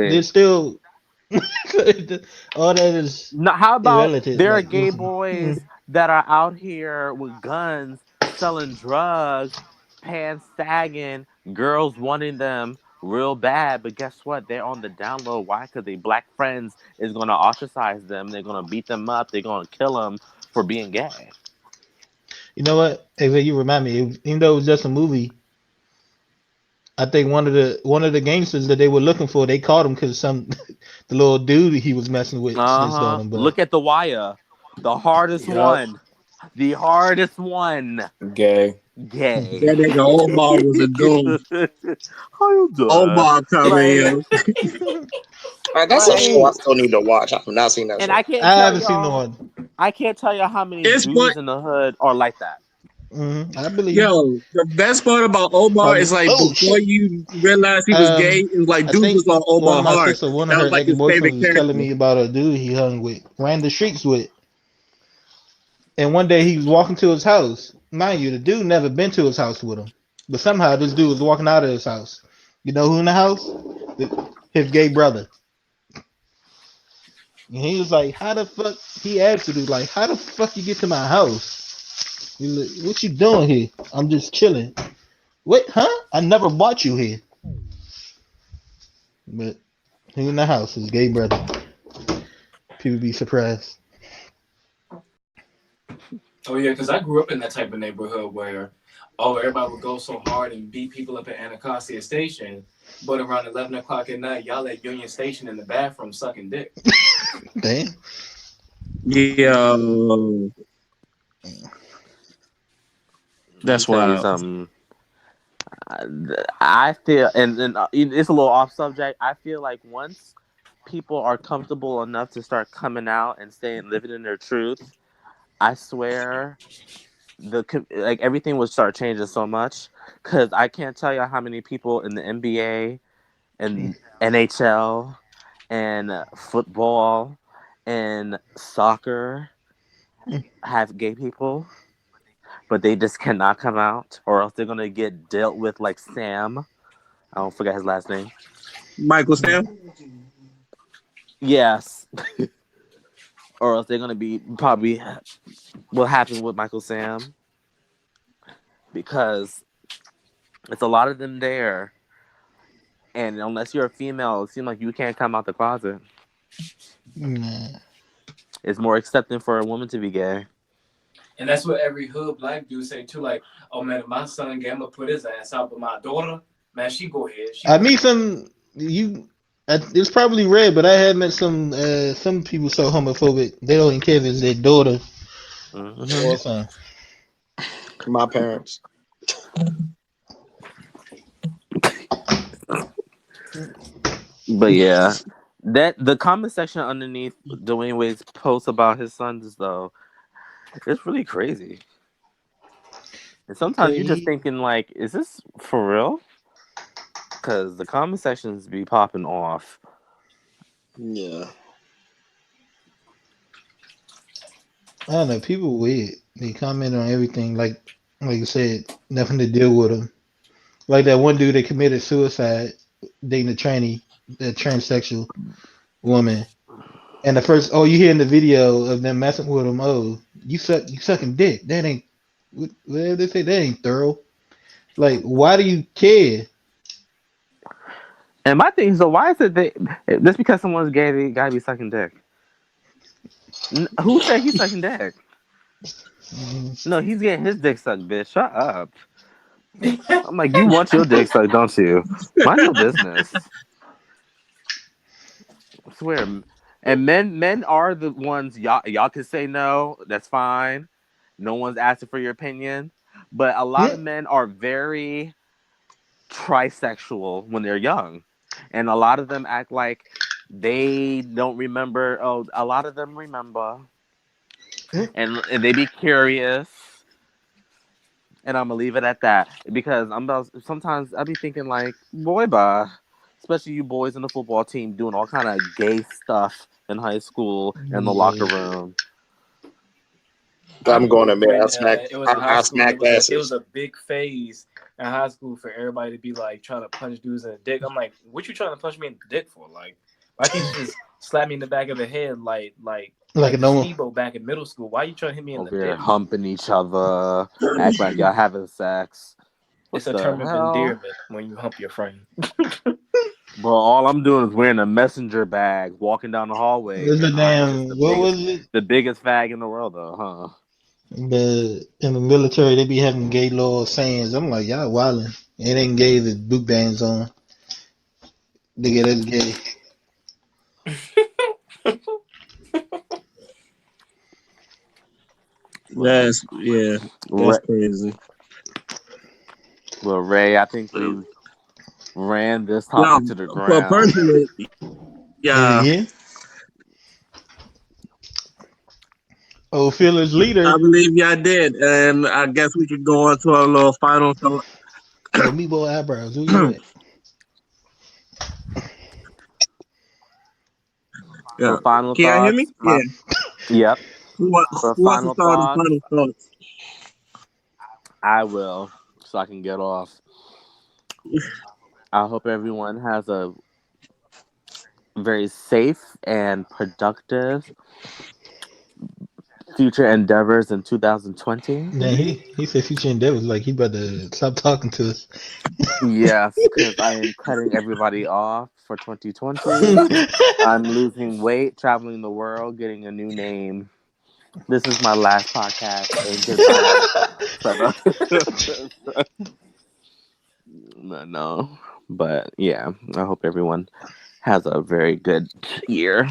They're Exactly. still all that is Now, how about irrelative. there are Like, gay listen, boys that are out here with guns, selling drugs, pants sagging, girls wanting them real bad, but guess what? They're on the down low. Why? Because their black friends is gonna ostracize them. They're gonna beat them up. They're gonna kill them for being gay. you know what? Hey, you remind me. Even though it was just a movie, I think one of the gangsters that they were looking for, they caught him because some the little dude he was messing with Uh snitched on huh. him. But Look at the wire. The hardest Yup. one. The hardest one. Gay. Gay. That nigga Omar was a goon. How you doing? Omar coming Like, in. That's a show I like, still need to watch. I've not seen that and show. I can't I tell haven't seen the y'all. one. I can't tell y'all how many It's what dudes in the hood are like that. I believe. Yo, the best part about Omar is like Oh before shit. you realize he was gay, it was like I dude was think on one of Omar my hard. sister, one of That her was like ex his favorite boyfriends, was telling character. me about a dude he hung with, ran the streets with, and one day he was walking to his house. Mind you, the dude never been to his house with him, but somehow this dude was walking out of his house. You know who in the house? His gay brother. And he was like, "How the fuck?" He asked the dude, like, "How the fuck you get to my house? What you doing here?" "I'm just chilling." "What? Huh? I never brought you here." But he in the house, his gay brother. People be surprised. Oh yeah, because I grew up in that type of neighborhood where, oh, everybody would go so hard and beat people up at Anacostia Station, but around 11 o'clock at night, y'all at Union Station in the bathroom sucking dick. Damn. Yo, Let me that's tell you wild. something. I feel, and it's a little off subject. I feel like once people are comfortable enough to start coming out and staying living in their truth, I swear like everything would start changing so much. Because I can't tell you how many people in the NBA and NHL and football and soccer have gay people, but they just cannot come out, or else they're gonna get dealt with like Sam. I don't forget his last name. Michael Sam. Yes, or else they're gonna be probably what happened with Michael Sam, because it's a lot of them there, and unless you're a female, it seems like you can't come out the closet. Nah. It's more accepting for a woman to be gay. And that's what every hood black dude say too. Like, oh man, if my son gay, I'ma put his ass out. But my daughter, man, she go ahead. She I go meet ahead. some you. It's probably rare, but I have met some people so homophobic they don't even care if it's their daughter Hmm. or son. My parents. But yeah, that the comment section underneath Dwayne Wade's post about his sons though, it's really crazy. And Yeah, sometimes you're just thinking like, is this for real? Because the comment sections be popping off. Yeah. I don't know. People weird. They comment on everything like you said, nothing to deal with them. Like that one dude that committed suicide dating a tranny, a transsexual woman. And the first, you hear in the video of them messing with him. Oh, you sucking dick. That ain't whatever they say. That ain't thorough. Like, why do you care? And my thing is, so why is it that just because someone's gay, they gotta be sucking dick? Who said he's sucking dick? Mhm. No, he's getting his dick sucked, bitch. Shut up. I'm like, you want your dick sucked, don't you? Mind your business. I swear. And men are the ones y'all can say no. That's fine. No one's asking for your opinion. But a lot of men are very trisexual when they're young, and a lot of them act like they don't remember. Oh, a lot of them remember, and they be curious. And I'm gonna leave it at that because I'm about. Sometimes I be thinking like, boy, bye. Especially you boys in the football team doing all kind of gay stuff in high school in the locker Yeah. room. I I'm going remember to admit, when it was in high I school, and smack it was asses. a big phase in high school for everybody to be like trying to punch dudes in the dick. I'm like, what you trying to punch me in the dick for? Like, why can't you just slap me in the back of the head Like a like the normal. speedboat back in middle school? Why you trying to hit me in the Over here dick? humping each other, act like y'all having sex. What It's a the term of hell? endearment when you hump your friend. Bro, all I'm doing is wearing a messenger bag, walking down the hallway, There's a and I'm just damn. What was it? the biggest fag in the world, though, huh? In the military, they be having gay little sayings. I'm like, y'all wildin'. It ain't gay. The boot bands on. Nigga, that's gay. That's Ray, crazy. well, Ray, I think we ran this Yeah, topic to the for ground. personally, Is it yeah, here? Oh, fearless leader. I believe y'all did, and I guess we could go on to our little final thought. Yo, meatball eyebrows. Who you at? Yeah, For final can y'all hear me? thoughts, Yeah. yep. For Who wants to final start the thoughts, final thoughts? I will, so I can get off. I hope everyone has a very safe and productive future endeavors in 2020. Man, he said future endeavors like he about to stop talking to us. Yes, because I am cutting everybody off for 2020. I'm losing weight, traveling the world, getting a new name. This is my last podcast, and goodbye. For the no, but yeah, I hope everyone has a very good year.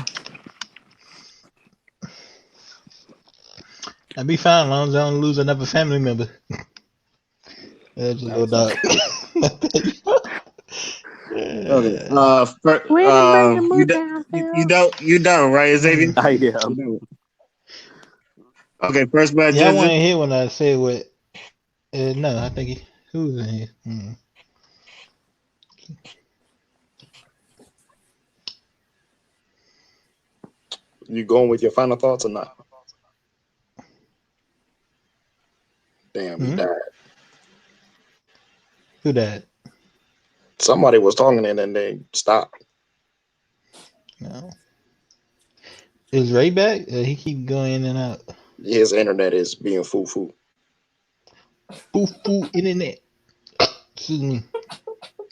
I'll be fine as long as I don't lose another family member. That's a little Facts. dog. Okay. Way to bring the mood down, Phil. You done, right, Xavier? I You am. done. Okay. First blood Yeah, I Ginger. want to hear when I say what. No, I think who's in here. You going with your final thoughts or not? Damn, he Hmm? died. Who that? Somebody was talking and then they stopped. No. Is Ray back? He keep going in and out. His internet is being foo foo. Foo foo internet. Excuse me.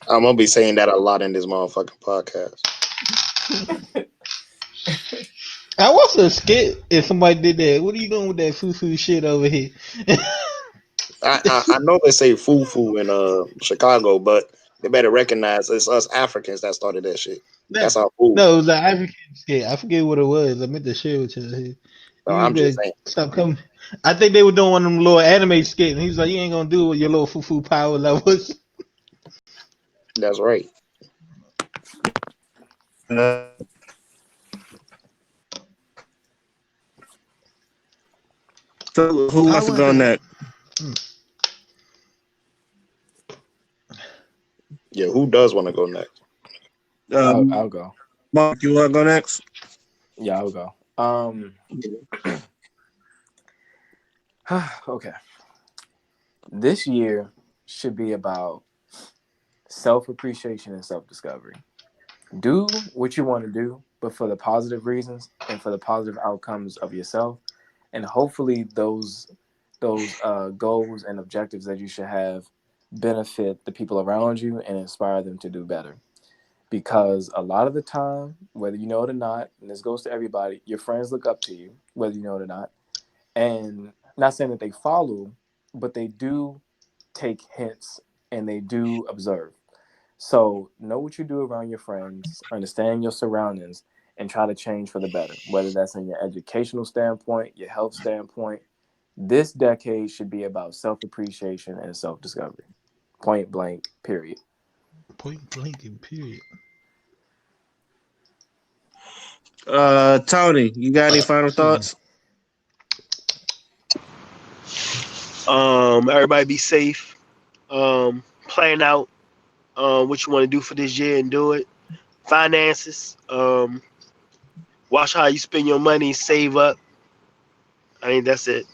I'm gonna be saying that a lot in this motherfucking podcast. I watched a skit if somebody did that. What are you doing with that foo foo shit over here? I know they say foo foo in Chicago, but they better recognize it's us Africans that started that shit. no, That's our food. no, it was an African skit. I forget what it was. I meant to share with you. So You I'm just better saying. stop coming. I think they were doing one of them little anime skits, and he's like, "You ain't gonna do it with your little foo foo power levels." That's right. Uh, so who wants to Power go level. next? Yeah, who does want to go next? I'll go. Mark, you want to go next? Yeah, I'll go. Okay. This year should be about self appreciation and self discovery. Do what you want to do, but for the positive reasons and for the positive outcomes of yourself, and hopefully those goals and objectives that you should have benefit the people around you and inspire them to do better. Because a lot of the time, whether you know it or not, and this goes to everybody, your friends look up to you, whether you know it or not. And not saying that they follow, but they do take hints and they do observe. So know what you do around your friends, understand your surroundings, and try to change for the better, whether that's in your educational standpoint, your health standpoint. This decade should be about self appreciation and self discovery. Point blank, period. Point blank and period. Tony, you got any final Excuse me. thoughts? Everybody be safe. Plan out what you want to do for this year and do it. Finances. Watch how you spend your money. Save up. I mean, that's it.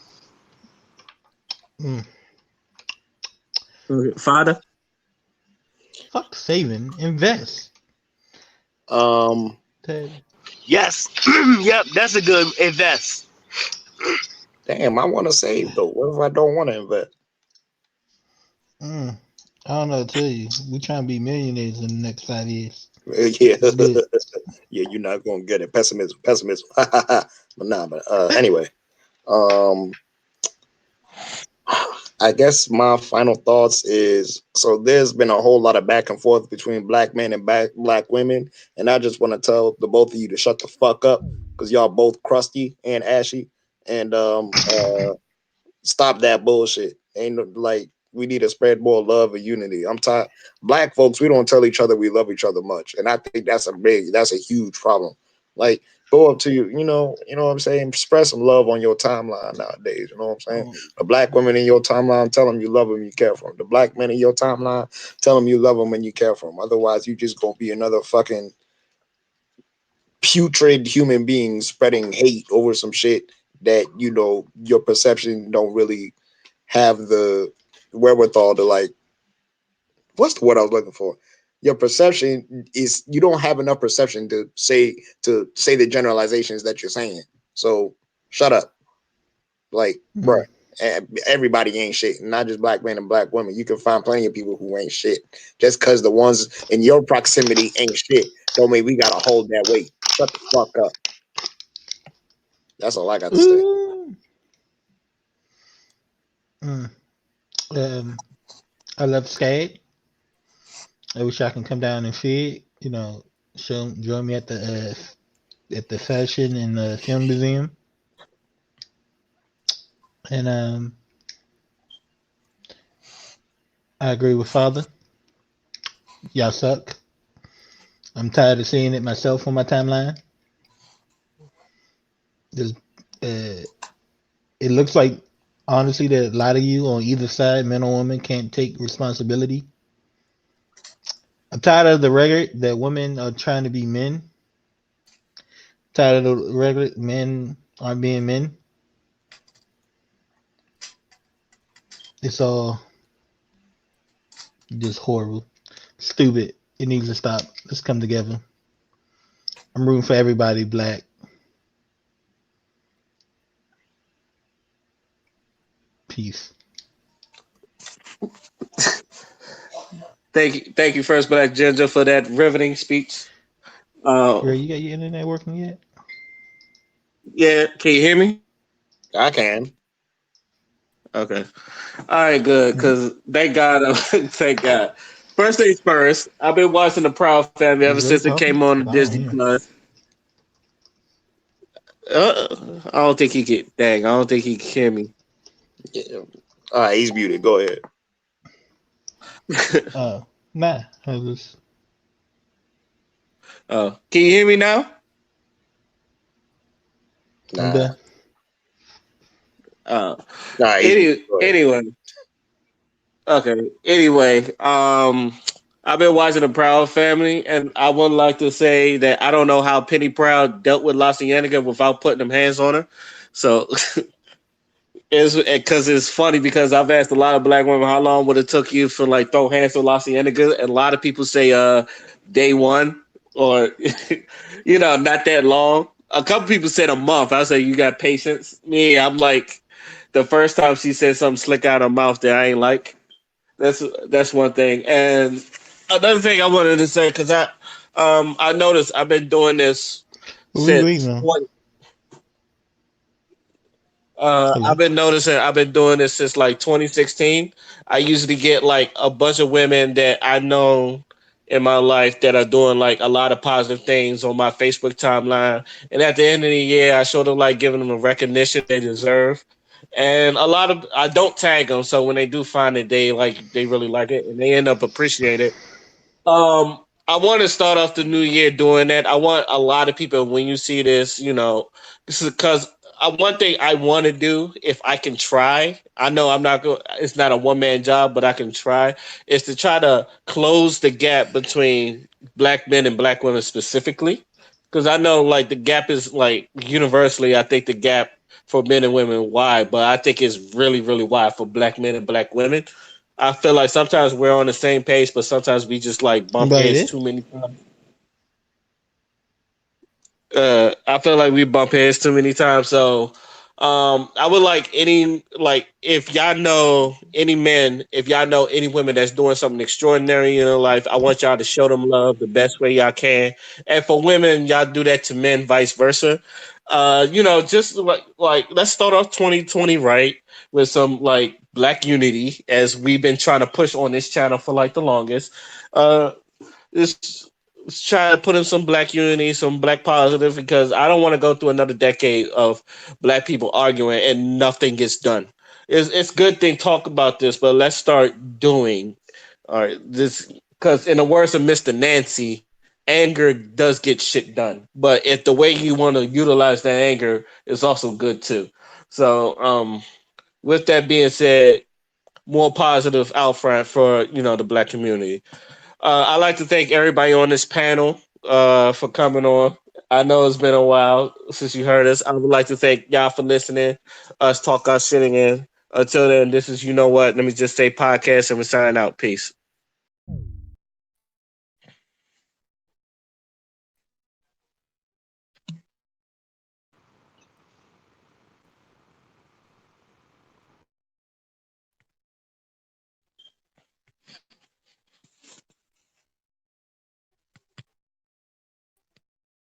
Mm. Okay. Father. Fuck saving. Invest. Um, Ted. Yes. Yep. That's a good invest. damn, I want to save though. What if I don't want to invest? Mm. I don't know what to tell you. We trying to be millionaires in the next 5 years. Yeah, It's good. yeah, you're not gonna get it. Pessimism, pessimism. But nah, but anyway, um, I guess my final thoughts is so there's been a whole lot of back and forth between black men and black women, and I just want to tell the both of you to shut the fuck up because y'all both crusty and ashy, and stop that bullshit. Ain't like we need to spread more love and unity. I'm tired. Black folks, we don't tell each other we love each other much, and I think that's a huge problem. Like go up to you, you know what I'm saying. Spread some love on your timeline nowadays. You know what I'm saying. Oh, The black women in your timeline, tell them you love them, you care for them. The black men in your timeline, tell them you love them and you care for them. Otherwise, you just gonna be another fucking putrid human being spreading hate over some shit that your perception don't really have the wherewithal to like what's the word I was looking for? Your perception is you don't have enough perception to say the generalizations that you're saying. So shut up. Like, bruh, mm. everybody ain't shit. Not just black men and black women. You can find plenty of people who ain't shit. Just cause the ones in your proximity ain't shit, don't mean we gotta hold that weight. Shut the fuck up. That's all I got to say. Ooh. Mm. Um, I love skate. I wish I can come down and see it. Join me at the fashion and film museum. And I agree with Father. Y'all suck. I'm tired of seeing it myself on my timeline. There's, uh, it looks like honestly that a lot of you on either side, men or women, can't take responsibility. I'm tired of the record that women are trying to be men. Tired of the record men aren't being men. It's all just horrible, stupid. It needs to stop. Let's come together. I'm rooting for everybody black. Peace. Thank you, first Black Ginger, for that riveting speech. Uh, Girl, you got your internet working yet? yeah, can you hear me? I can. Okay. All right, good. Mm. Cause thank God, thank God. First things first. I've been watching the Proud Family ever He's really since it came talking? on 'Cause I don't Disney hear. Plus. I don't think he can. Dang, I don't think he can hear me. Yeah. All right, he's muted. Go ahead. Nah. I was. Can you hear me now? I'm Nah. done. Uh, Nah, he's muted. Go ahead. anyway, okay. Anyway, I've been watching the Proud Family, and I would like to say that I don't know how Penny Proud dealt with La Cienega without putting them hands on her. So it's because it's funny because I've asked a lot of black women how long would it took you for like throw hands on La Cienega, and a lot of people say day one or not that long. A couple people said a month. I say you got patience. Me, I'm like the first time she said something slick out her mouth that I ain't like. That's one thing. And another thing I wanted to say because I noticed I've been doing this What we waiting since on? I've Hello. been noticing I've been doing this since like 2016. I usually get like a bunch of women that I know in my life that are doing like a lot of positive things on my Facebook timeline. And at the end of the year, I sort of like giving them the recognition they deserve. And a lot of I don't tag them, so when they do find it, they really like it and they end up appreciating it. I want to start off the new year doing that. I want a lot of people when you see this, this is because one thing I want to do, if I can try. I know I'm not going. It's not a one man job, but I can try. Is to try to close the gap between black men and black women specifically, because I know like the gap is like universally. I think the gap. for men and women wide, but I think it's really, really wide for black men and black women. I feel like sometimes we're on the same page, but sometimes we just like bump But heads it, too many times. I feel like we bump heads too many times. So, I would like any like if y'all know any men, if y'all know any women that's doing something extraordinary in their life, I want y'all to show them love the best way y'all can. And for women, y'all do that to men, vice versa. Just like let's start off 2020 right with some like black unity as we've been trying to push on this channel for like the longest. Uh, just try to put in some black unity, some black positive, because I don't want to go through another decade of black people arguing and nothing gets done. It's good thing talk about this, but let's start doing. All right, this because in the words of Mister Nancy, anger does get shit done. But if the way you want to utilize that anger is also good too. So, with that being said, more positive out front for the black community. I'd like to thank everybody on this panel for coming on. I know it's been a while since you heard us. I would like to thank y'all for listening, us talk our shit again. Until then, this is You Know What. Let me just say podcast and we're signing out. Peace.